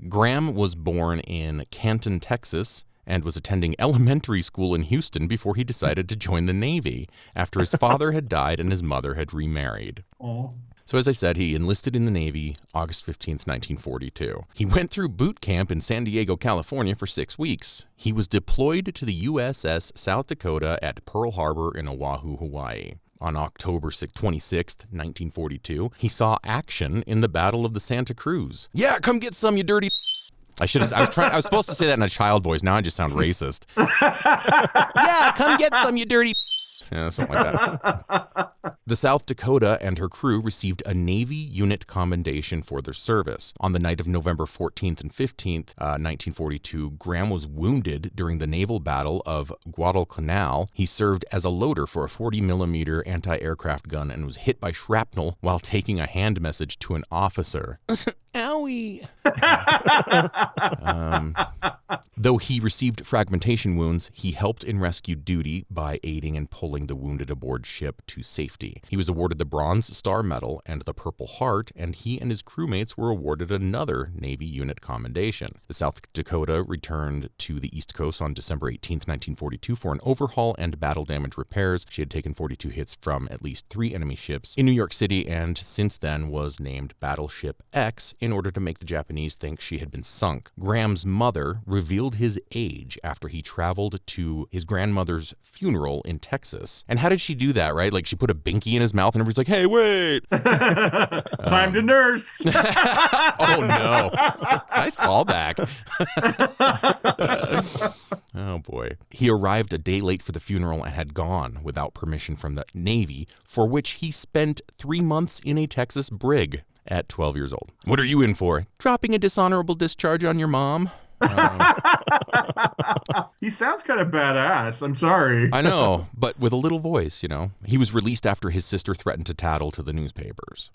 Graham was born in Canton, Texas, and was attending elementary school in Houston before he decided to join the Navy after his father had died and his mother had remarried. Oh. So as I said, he enlisted in the Navy August 15th, 1942. He went through boot camp in San Diego, California for 6 weeks. He was deployed to the USS South Dakota at Pearl Harbor in Oahu, Hawaii. On October 26th, 1942, he saw action in the Battle of the Santa Cruz. Yeah, come get some, you dirty... I was supposed to say that in a child voice. Now I just sound racist. Yeah, come get some, you dirty... Yeah, something like that. The South Dakota and her crew received a Navy unit commendation for their service. On the night of November 14th and 15th, 1942, Graham was wounded during the naval battle of Guadalcanal. He served as a loader for a 40mm anti-aircraft gun and was hit by shrapnel while taking a hand message to an officer. Owie! Though he received fragmentation wounds, he helped in rescue duty by aiding and pulling the wounded aboard ship to safety. He was awarded the Bronze Star Medal and the Purple Heart, and he and his crewmates were awarded another Navy unit commendation. The South Dakota returned to the East Coast on December 18th, 1942 for an overhaul and battle damage repairs. She had taken 42 hits from at least 3 enemy ships in New York City and since then was named Battleship X in order to make the Japanese think she had been sunk. Graham's mother revealed his age after he traveled to his grandmother's funeral in Texas. And how did she do that, right? Like, she put a binky in his mouth and everybody's like, hey, wait! Time to nurse! Oh, no. Nice callback. Oh, boy. He arrived a day late for the funeral and had gone without permission from the Navy, for which he spent 3 months in a Texas brig at 12 years old. What are you in for? Dropping a dishonorable discharge on your mom? He sounds kind of badass. I'm sorry. I know, but with a little voice, you know. He was released after his sister threatened to tattle to the newspapers.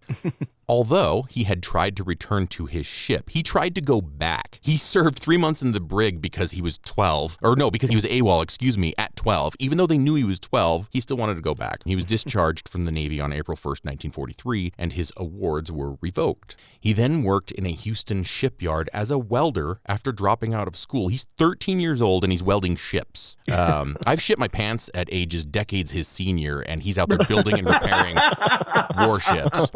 Although he had tried to return to his ship, he tried to go back. He served 3 months in the brig because he was 12, or no, because he was AWOL, at 12. Even though they knew he was 12, he still wanted to go back. He was discharged from the Navy on April 1st, 1943, and his awards were revoked. He then worked in a Houston shipyard as a welder after dropping out of school. He's 13 years old and he's welding ships. I've shit my pants at ages decades his senior, and he's out there building and repairing warships.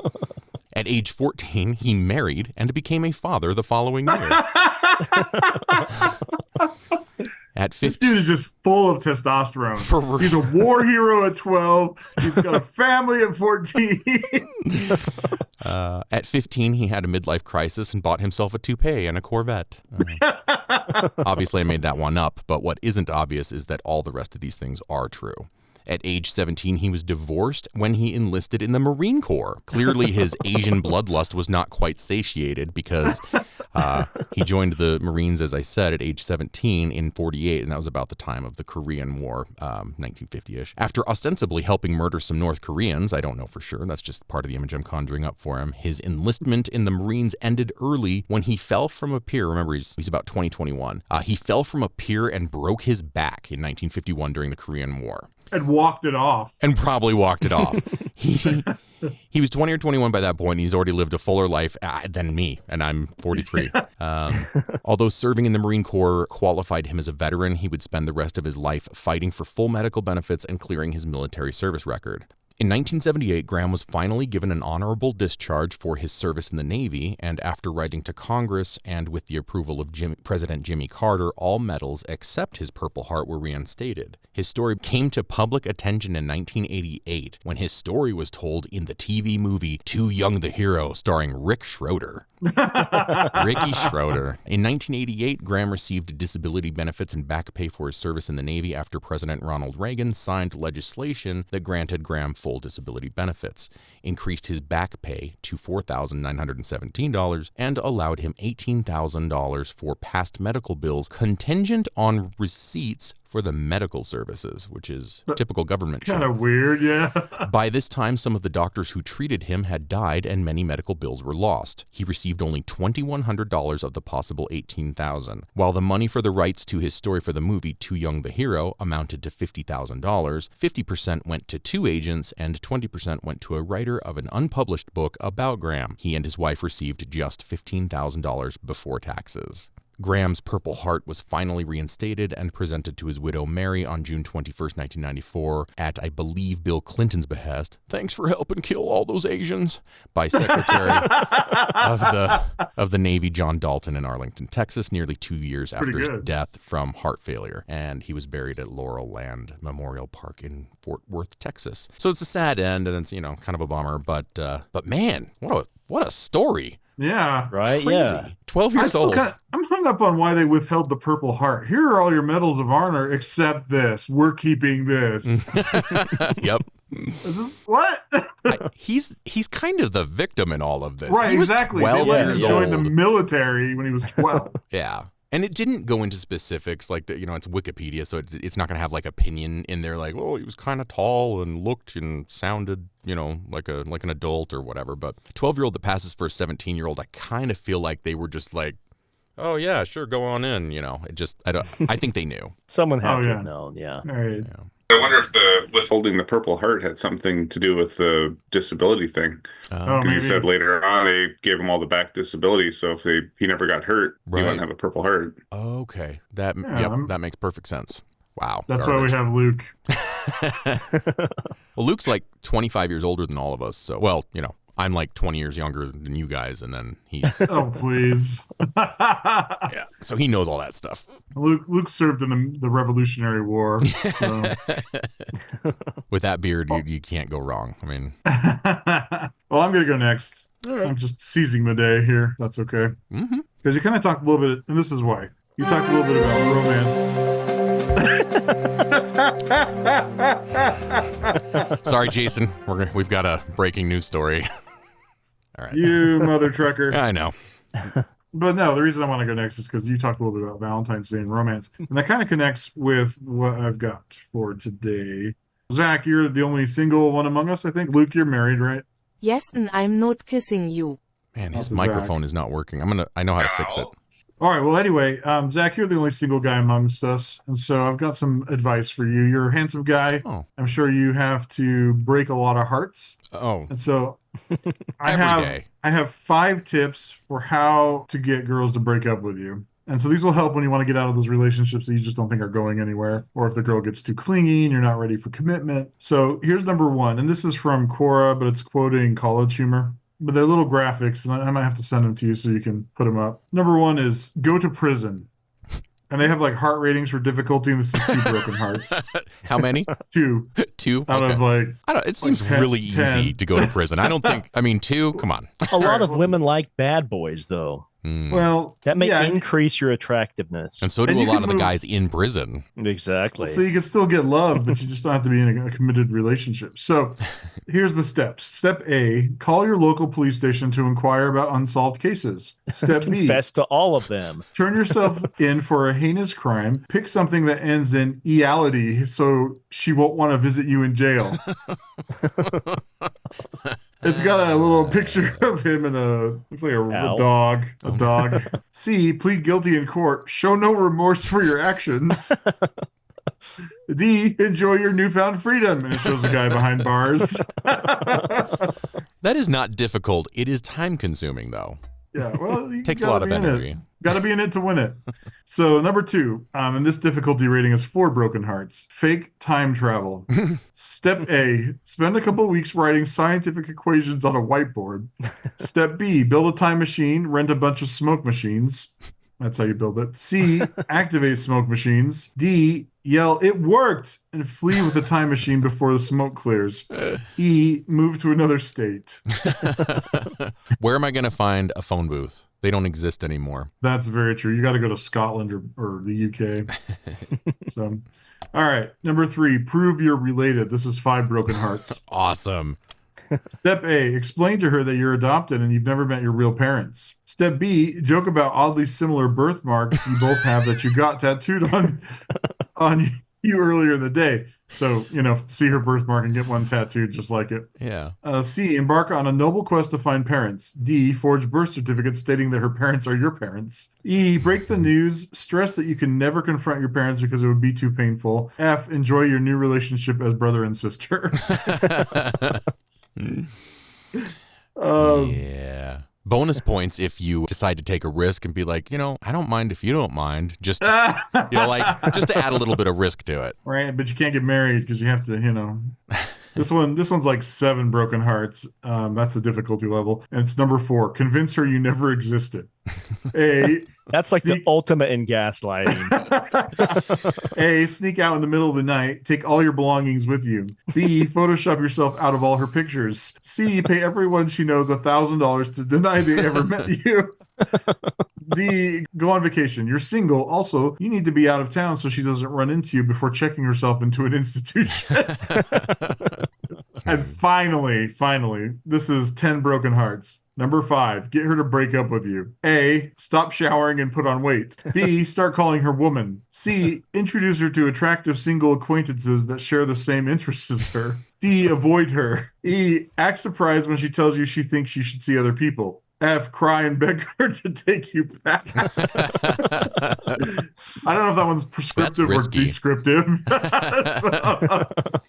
At age 14, he married and became a father the following year. At 15, This dude is just full of testosterone. For real. He's a war hero at 12. He's got a family at 14. At 15, he had a midlife crisis and bought himself a toupee and a Corvette. Obviously, I made that one up, but what isn't obvious is that all the rest of these things are true. At age 17, he was divorced when he enlisted in the Marine Corps. Clearly, his Asian bloodlust was not quite satiated because He joined the Marines, as I said, at age 17 in 48, and that was about the time of the Korean War, 1950-ish. After ostensibly helping murder some North Koreans, I don't know for sure, that's just part of the image I'm conjuring up for him, his enlistment in the Marines ended early when he fell from a pier. Remember, he's about 21. He fell from a pier and broke his back in 1951 during the Korean War. And walked it off. And probably walked it off. He was 20 or 21 by that point, and he's already lived a fuller life than me, and I'm 43. Although serving in the Marine Corps qualified him as a veteran, he would spend the rest of his life fighting for full medical benefits and clearing his military service record. In 1978, Graham was finally given an honorable discharge for his service in the Navy, and after writing to Congress and with the approval of President Jimmy Carter, all medals except his Purple Heart were reinstated. His story came to public attention in 1988 when his story was told in the TV movie Too Young the Hero, starring Rick Schroeder. Ricky Schroeder. In 1988, Graham received disability benefits and back pay for his service in the Navy after President Ronald Reagan signed legislation that granted Graham full disability benefits, increased his back pay to $4,917, and allowed him $18,000 for past medical bills contingent on receipts for the medical services, which is typical government shit. Kind of weird, yeah. By this time, some of the doctors who treated him had died and many medical bills were lost. He received only $2,100 of the possible $18,000. While the money for the rights to his story for the movie Too Young the Hero amounted to $50,000, 50% went to 2 agents and 20% went to a writer of an unpublished book about Graham. He and his wife received just $15,000 before taxes. Graham's Purple Heart was finally reinstated and presented to his widow Mary on June 21st, 1994, at, I believe, Bill Clinton's behest. Thanks for helping kill all those Asians, by Secretary of the Navy John Dalton in Arlington, Texas, nearly 2 years after his death from heart failure. And he was buried at Laurel Land Memorial Park in Fort Worth, Texas. So it's a sad end, and it's, kind of a bummer. But man, what a story. Yeah. Right? Crazy. Yeah. 12 years old. I'm hung up on why they withheld the Purple Heart. Here are all your medals of honor except this. We're keeping this. Yep. What? He's kind of the victim in all of this. Right, He was exactly. 12 They let him years join the old. military when he was 12. Yeah. And it didn't go into specifics, like, it's Wikipedia, so it's not going to have, like, opinion in there, like, oh, he was kind of tall and looked and sounded, like an adult or whatever. But a 12-year-old that passes for a 17-year-old, I kind of feel like they were just like, oh, yeah, sure, go on in, I think they knew. Someone had to yeah. have known, yeah. All right. Yeah. I wonder if the withholding the Purple Heart had something to do with the disability thing. Oh, Because you maybe. said later on they gave him all the back disability, so if he never got hurt, he wouldn't have a Purple Heart. Okay. That makes perfect sense. Wow. That's garbage. why we have Luke. Well, Luke's like 25 years older than all of us, so, I'm like 20 years younger than you guys, and then he's... Oh, please. yeah, so he knows all that stuff. Luke served in the Revolutionary War. So. With that beard, you can't go wrong. I mean... Well, I'm going to go next. All right. I'm just seizing the day here. That's okay. Mm-hmm. Because you kind of talked a little bit, and this is why. You talked a little bit about romance. Sorry, Jason. We've got a breaking news story. All right. You mother trucker. I know. But no, the reason I want to go next is because you talked a little bit about Valentine's Day and romance. And that kind of connects with what I've got for today. Zach, you're the only single one among us, I think. Luke, you're married, right? Yes, and I'm not kissing you. Man, his Zach. microphone is not working. I know how to fix it. All right. Well, anyway, Zach, you're the only single guy amongst us. And so I've got some advice for you. You're a handsome guy. Oh. I'm sure you have to break a lot of hearts. Oh. And so Every day. I have 5 tips for how to get girls to break up with you. And so these will help when you want to get out of those relationships that you just don't think are going anywhere, or if the girl gets too clingy and you're not ready for commitment. So here's number 1, and this is from Quora, but it's quoting College Humor. But they're little graphics, and I might have to send them to you so you can put them up. Number 1 is go to prison. And they have like heart ratings for difficulty, and this is 2 broken hearts. How many? 2 2? out of like... I don't. It seems 10. really easy to go to prison. I don't think. I mean, 2. Come on. A lot of women like bad boys, though. Well, That may yeah, increase your attractiveness. And so do And a you lot can of the move- guys in prison. Exactly. So you can still get love, but you just don't have to be in a committed relationship. So here's the steps. Step A, call your local police station to inquire about unsolved cases. Step B, Confess to all of them. turn yourself in for a heinous crime. Pick something that ends in eality so she won't want to visit you in jail. It's got a little picture of him and looks like a Ow. dog. A dog. C, plead guilty in court. Show no remorse for your actions. D, enjoy your newfound freedom. And it shows a guy behind bars. That is not difficult. It is time consuming, though. Yeah, well, you Takes a gotta lot of be in energy. it. Got to be in it to win it. So number 2, and this difficulty rating is 4 broken hearts. Fake time travel. Step A, spend a couple weeks writing scientific equations on a whiteboard. Step B, build a time machine, rent a bunch of smoke machines. That's how you build it. C, activate smoke machines. D, yell, "It worked!" and flee with the time machine before the smoke clears. E, move to another state. Where am I going to find a phone booth? They don't exist anymore. That's very true. You got to go to Scotland or the UK. So, all right. Number 3, prove you're related. This is 5 broken hearts. Awesome. Step A, explain to her that you're adopted and you've never met your real parents. Step B, joke about oddly similar birthmarks you both have that you got tattooed on you earlier in the day. So, see her birthmark and get one tattooed just like it. Yeah. C, embark on a noble quest to find parents. D, forge birth certificates stating that her parents are your parents. E, break the news. Stress that you can never confront your parents because it would be too painful. F, enjoy your new relationship as brother and sister. Yeah. Bonus points if you decide to take a risk and be like, I don't mind if you don't mind. Just, just to add a little bit of risk to it. Right, but you can't get married because you have to, This one's like 7 broken hearts. That's the difficulty level. And it's number 4. Convince her you never existed. A, That's like the ultimate in gaslighting. A, sneak out in the middle of the night, take all your belongings with you. B, Photoshop yourself out of all her pictures. C, pay everyone she knows $1,000 to deny they ever met you. D, go on vacation. You're single. Also, you need to be out of town so she doesn't run into you before checking herself into an institution. And finally, this is 10 broken hearts. Number 5, get her to break up with you. A, stop showering and put on weight. B, start calling her woman. C, introduce her to attractive single acquaintances that share the same interests as her. D, avoid her. E, act surprised when she tells you she thinks you should see other people. F, cry and beg her to take you back. I don't know if that one's prescriptive or descriptive.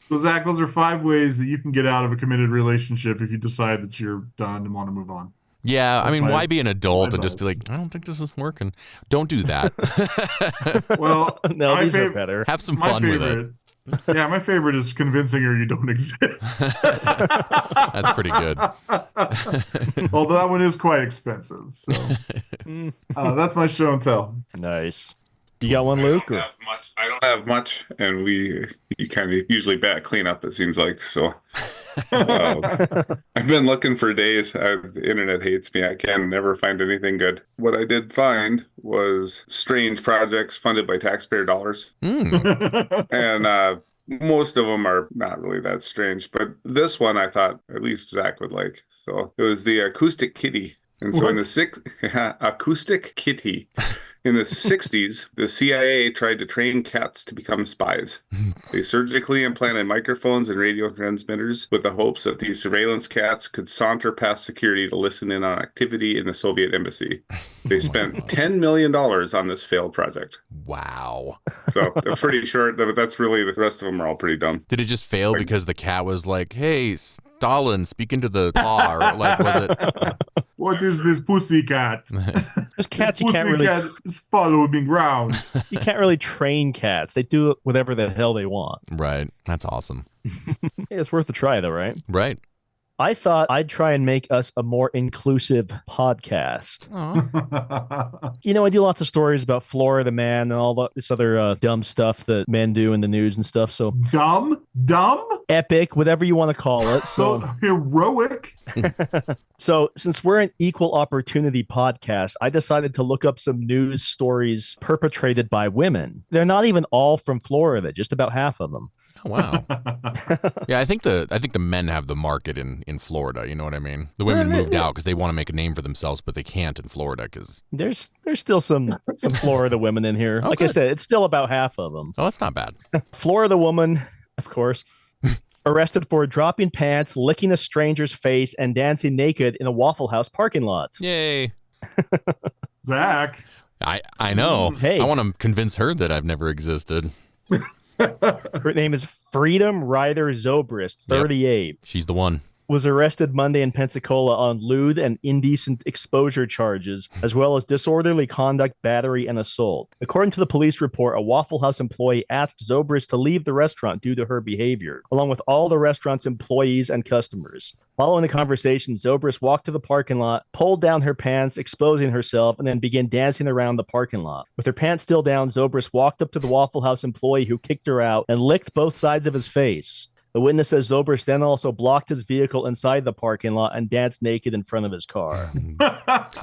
So, Zach, those are 5 ways that you can get out of a committed relationship if you decide that you're done and want to move on. Yeah, I mean, why be an adult and just be like, I don't think this is working? Don't do that. Well, no, these are better. Have some fun with it. Yeah, my favorite is convincing her you don't exist. That's pretty good. Although that one is quite expensive. So that's my show and tell. Nice. You got one, Luke? I don't have much, and you kind of usually bat cleanup, it seems like. So I've been looking for days. The internet hates me. I can never find anything good. What I did find was strange projects funded by taxpayer dollars. And most of them are not really that strange. But this one I thought at least Zach would like. So it was the acoustic kitty. And so in the acoustic kitty. In the 60s, the CIA tried to train cats to become spies. They surgically implanted microphones and radio transmitters with the hopes that these surveillance cats could saunter past security to listen in on activity in the Soviet embassy. They spent $10 million on this failed project. Wow. So they're pretty short. That's really, the rest of them are all pretty dumb. Did it just fail because the cat was like, hey, Stalin, speak into the paw? Or like, was it... What is this pussy cat? There's cats you pussy can't really... cat is following me around. You can't really train cats. They do whatever the hell they want. Right. That's awesome. Hey, it's worth a try, though, right? Right. I thought I'd try and make us a more inclusive podcast. I do lots of stories about Florida Man and all this other dumb stuff that men do in the news and stuff. So Dumb? epic, whatever you want to call it. So heroic. So since we're an equal opportunity podcast, I decided to look up some news stories perpetrated by women. They're not even all from Florida, just about half of them. Oh, wow. Yeah, I think the men have the market in Florida. You know what I mean? The women moved out because they want to make a name for themselves, but they can't in Florida because there's still some Florida women in here. Oh, like good. I said, it's still about half of them. oh, that's not bad. Florida woman, of course, arrested for dropping pants, licking a stranger's face, and dancing naked in a Waffle House parking lot. Yay! Zach. I know. Hey. I want to convince her that I've never existed. Her name is Freedom Ryder Zobrist, 38. She's the one. Was arrested Monday in Pensacola on lewd and indecent exposure charges, as well as disorderly conduct, battery, and assault. According to the police report, a Waffle House employee asked Zobrist to leave the restaurant due to her behavior, along with all the restaurant's employees and customers. Following the conversation, Zobrist walked to the parking lot, pulled down her pants, exposing herself, and then began dancing around the parking lot. With her pants still down, Zobrist walked up to the Waffle House employee who kicked her out and licked both sides of his face. The witness says Zobrist then also blocked his vehicle inside the parking lot and danced naked in front of his car.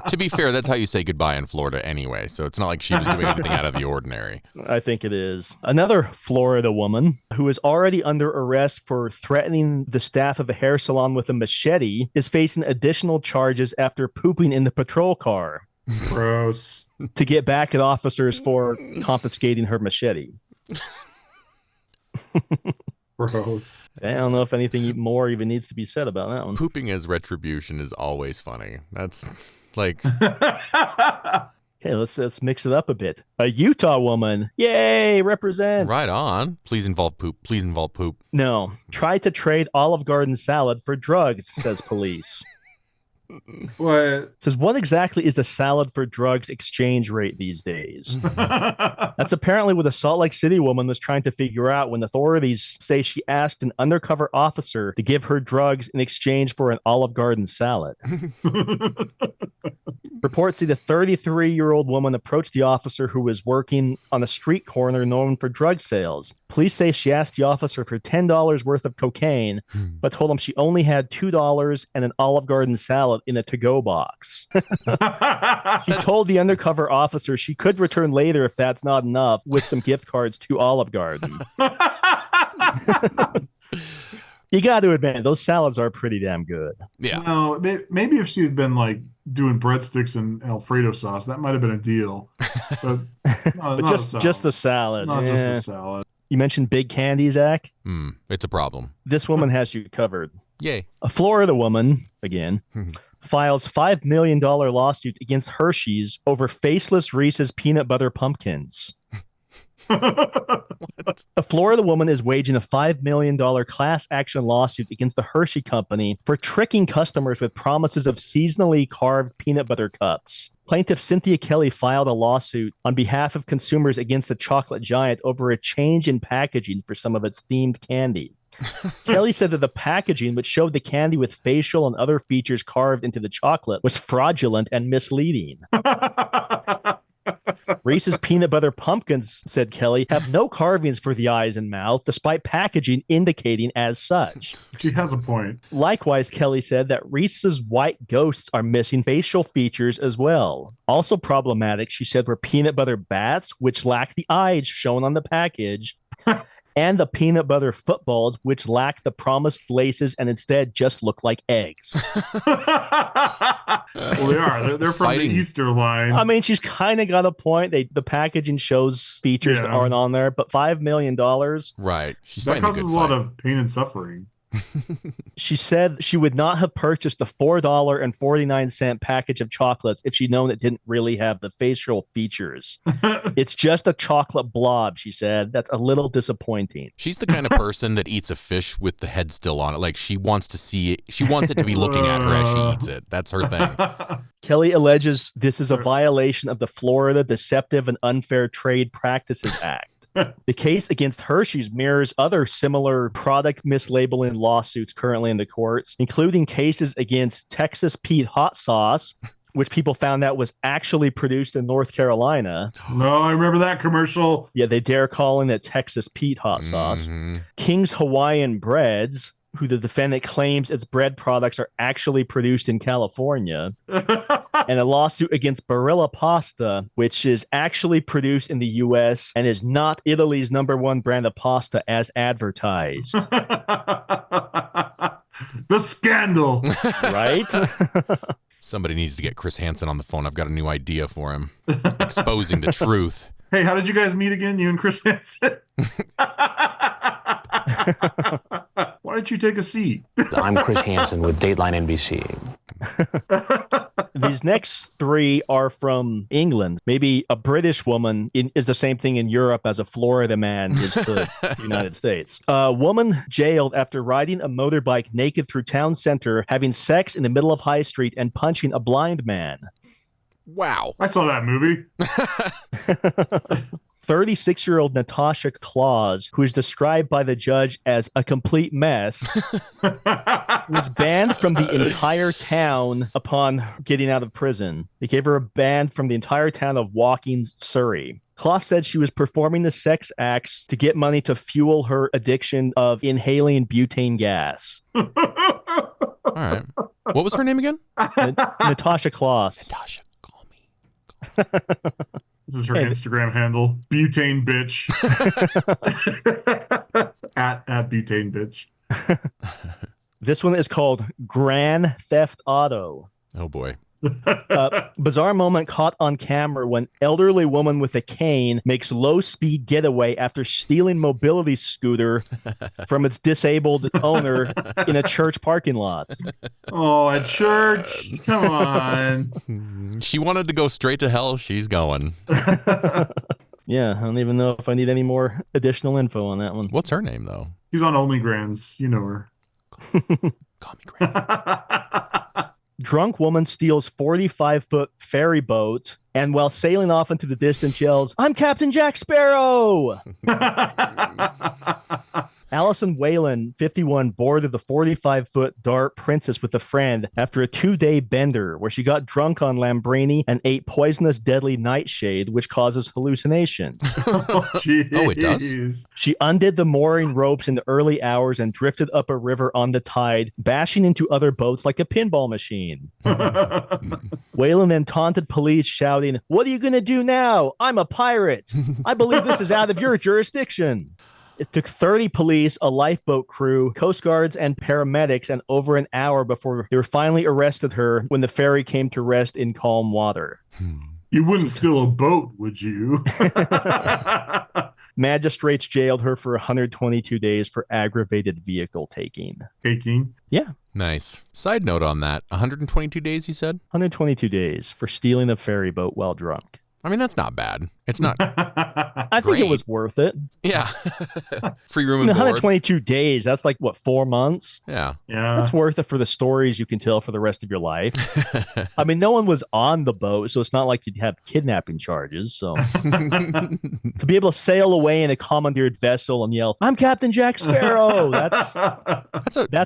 To be fair, that's how you say goodbye in Florida anyway, so it's not like she was doing anything out of the ordinary. I think it is. Another Florida woman who is already under arrest for threatening the staff of a hair salon with a machete is facing additional charges after pooping in the patrol car Gross. to get back at officers for confiscating her machete. Gross. I don't know if anything more even needs to be said about that one. Pooping as retribution is always funny. That's like, Okay, let's mix it up a bit. A Utah woman, yay, represent. right on. Please involve poop. Please involve poop. No, tried to trade Olive Garden salad for drugs, says police. What? Says, what exactly is the salad for drugs exchange rate these days? That's apparently what a Salt Lake City woman was trying to figure out when authorities say she asked an undercover officer to give her drugs in exchange for an Olive Garden salad. Reports say the 33-year-old woman approached the officer who was working on a street corner known for drug sales. Police say she asked the officer for $10 worth of cocaine, but told him she only had $2 and an Olive Garden salad in a to-go box. She told the undercover officer she could return later if that's not enough with some gift cards to Olive Garden. You got to admit, those salads are pretty damn good. Yeah. No, maybe if she's been like doing breadsticks and Alfredo sauce, that might have been a deal. But, But just the salad. Not just Eh. the salad. You mentioned big candy, Zach. It's a problem. This woman has you covered. Yay. A Florida woman, again, files $5 million lawsuit against Hershey's over faceless Reese's peanut butter pumpkins. A Florida woman is waging a $5 million class action lawsuit against the Hershey Company for tricking customers with promises of seasonally carved peanut butter cups. Plaintiff Cynthia Kelly filed a lawsuit on behalf of consumers against the chocolate giant over a change in packaging for some of its themed candy. Kelly said that the packaging, which showed the candy with facial and other features carved into the chocolate, was fraudulent and misleading. Reese's peanut butter pumpkins, said Kelly, have no carvings for the eyes and mouth, despite packaging indicating as such. She has a point. Likewise, Kelly said that Reese's white ghosts are missing facial features as well. Also problematic, she said, were peanut butter bats, which lack the eyes shown on the package, and the peanut butter footballs, which lack the promised laces and instead just look like eggs. Well, they are. They're from Fighting. the Easter line. I mean, she's kind of got a point. The packaging shows features that Yeah. aren't on there, but $5 million. Right. She's that fighting a causes good a lot fight. of pain and suffering. She said she would not have purchased the $4.49 package of chocolates if she'd known it didn't really have the facial features. It's just a chocolate blob, she said. That's a little disappointing. She's the kind of person that eats a fish with the head still on it. Like she wants to see it. She wants it to be looking at her as she eats it. That's her thing. Kelly alleges this is a violation of the Florida Deceptive and Unfair Trade Practices Act. The case against Hershey's mirrors other similar product mislabeling lawsuits currently in the courts, including cases against Texas Pete Hot Sauce, which people found out was actually produced in North Carolina. No, I remember that commercial. Yeah, they dare calling it Texas Pete hot sauce. King's Hawaiian Breads, who the defendant claims its bread products are actually produced in California. And a lawsuit against Barilla Pasta, which is actually produced in the U.S. and is not Italy's #1 brand of pasta as advertised. The scandal. Right? Somebody needs to get Chris Hansen on the phone. I've got a new idea for him. Exposing the truth. Hey, how did you guys meet again, you and Chris Hansen? Why don't you take a seat? I'm Chris Hansen with Dateline NBC. These next three are from England. Maybe a British woman is the same thing in Europe as a Florida man is the United States. A woman jailed after riding a motorbike naked through town center, having sex in the middle of High Street, and punching a blind man. Wow. I saw that movie. 36-year-old Natasha Claus, who is described by the judge as a complete mess, was banned from the entire town upon getting out of prison. They gave her a ban from the entire town of Woking, Surrey. Claus said she was performing the sex acts to get money to fuel her addiction of inhaling butane gas. All right. What was her name again? Natasha Claus. Natasha, call me. This is her Instagram handle. Butane bitch. at butane bitch. This one is called Grand Theft Auto. Oh boy. Bizarre moment caught on camera when elderly woman with a cane makes low-speed getaway after stealing mobility scooter from its disabled owner in a church parking lot. Oh, at church? Come on. She wanted to go straight to hell. She's going. Yeah, I don't even know if I need any more additional info on that one. What's her name, though? She's on Only Grants. You know her. Call me Grant. Drunk woman steals 45-foot ferry boat and while sailing off into the distance yells, "I'm Captain Jack Sparrow!" Allison Whalen, 51, boarded the 45-foot Dart Princess with a friend after a 2-day bender where she got drunk on Lambrini and ate poisonous deadly nightshade, which causes hallucinations. Oh, it does? She undid the mooring ropes in the early hours and drifted up a river on the tide, bashing into other boats like a pinball machine. Whalen then taunted police, shouting, "What are you going to do now? I'm a pirate. I believe this is out of your jurisdiction." It took 30 police, a lifeboat crew, Coast Guards, and paramedics, and over an hour before they were finally arrested her when the ferry came to rest in calm water. You wouldn't steal a boat, would you? Magistrates jailed her for 122 days for aggravated vehicle taking. Taking? Yeah. Nice. Side note on that, 122 days, you said? 122 days for stealing a ferry boat while drunk. I mean, that's not bad. It's not. I think it was worth it. Yeah. Free room and board. 122 days. That's like, what, 4 months? Yeah. Yeah. That's worth it for the stories you can tell for the rest of your life. I mean, no one was on the boat, so it's not like you'd have kidnapping charges. So to be able to sail away in a commandeered vessel and yell, "I'm Captain Jack Sparrow," that's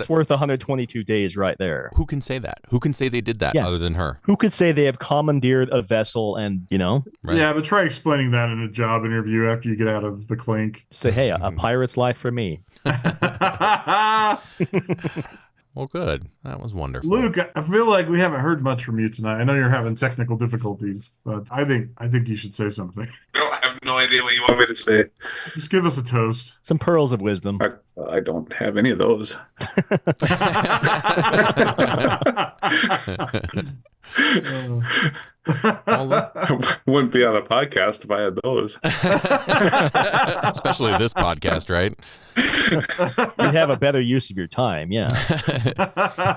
worth 122 days right there. Who can say that? Who can say they did that other than her? Who could say they have commandeered a vessel and, Right. Yeah, but try explaining that in a job interview after you get out of the clink. say, "Hey, a pirate's life for me." Well, good. That was wonderful. Luke, I feel like we haven't heard much from you tonight. I know you're having technical difficulties, but I think you should say something. I have no idea what you want me to say. Just give us a toast. Some pearls of wisdom. I don't have any of those. I wouldn't be on a podcast if I had those. Especially this podcast, right? You'd have a better use of your time, yeah.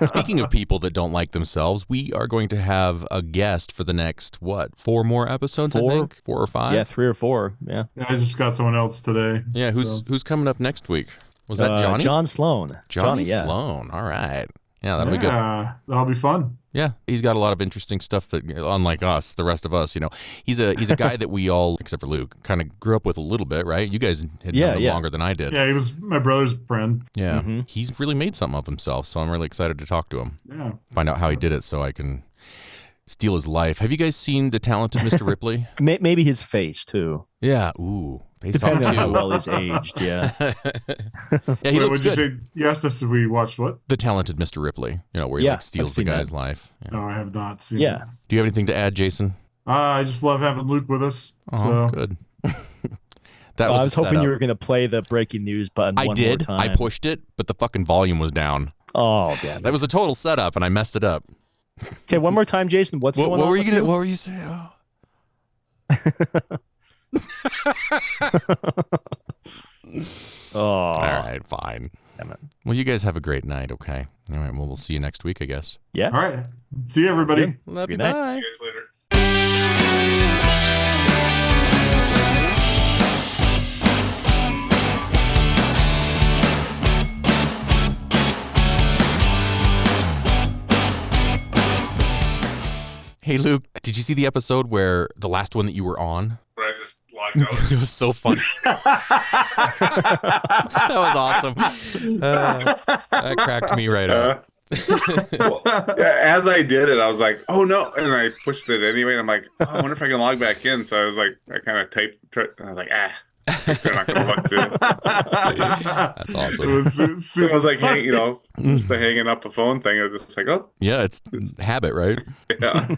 Speaking of people that don't like themselves, we are going to have a guest for the next, 4 more episodes, I think? 4 or 5? Yeah, 3 or 4, yeah. I just got someone else today. Yeah, who's coming up next week? Was that Johnny? John Sloan. Johnny yeah. Sloan. All right. Yeah, that'll be good. Yeah, that'll be fun. Yeah, he's got a lot of interesting stuff that, unlike us, the rest of us, he's a guy that we all, except for Luke, kind of grew up with a little bit, right? You guys had known him longer than I did. Yeah, he was my brother's friend. Yeah, He's really made something of himself, so I'm really excited to talk to him. Yeah. Find out how he did it so I can steal his life. Have you guys seen The Talented Mr. Ripley? Maybe his face too. Yeah. Ooh. Face off Depending on how too. well he's aged. Yeah. Yeah, he looks Would you good. say yes? This we watched what? The Talented Mr. Ripley. You know, where he Yeah, like steals I've the seen guy's that. life. Yeah. No, I have not seen. Yeah. It. Do you have anything to add, Jason? I just love having Luke with us. Oh, so good. That I was was a hoping setup. you were going to play the breaking news button. I one did. More I time. pushed it, but the fucking volume was down. Oh, damn. That was a total setup, and I messed it up. Okay, one more time, Jason. What's going on? What were you with gonna? What were you saying? Oh. Oh, All right, fine. damn it. Well, you guys have a great night. Okay. All right. Well, we'll see you next week, I guess. Yeah. all right. See you, everybody. Love Good you. night. Bye. See you guys later. Hey, Luke, did you see the episode where the last one that you were on? Where I just logged out. It was so funny. That was awesome. That cracked me right up. Well, yeah, as I did it, I was like, "Oh no!" And I pushed it anyway. And I'm like, oh, "I wonder if I can log back in." So I was like, I kind of typed. And I was like, they're not gonna look through. That's It awesome. was So I was like, just the hanging up the phone thing. I was just like, "Oh, Yeah, it's habit, right? yeah."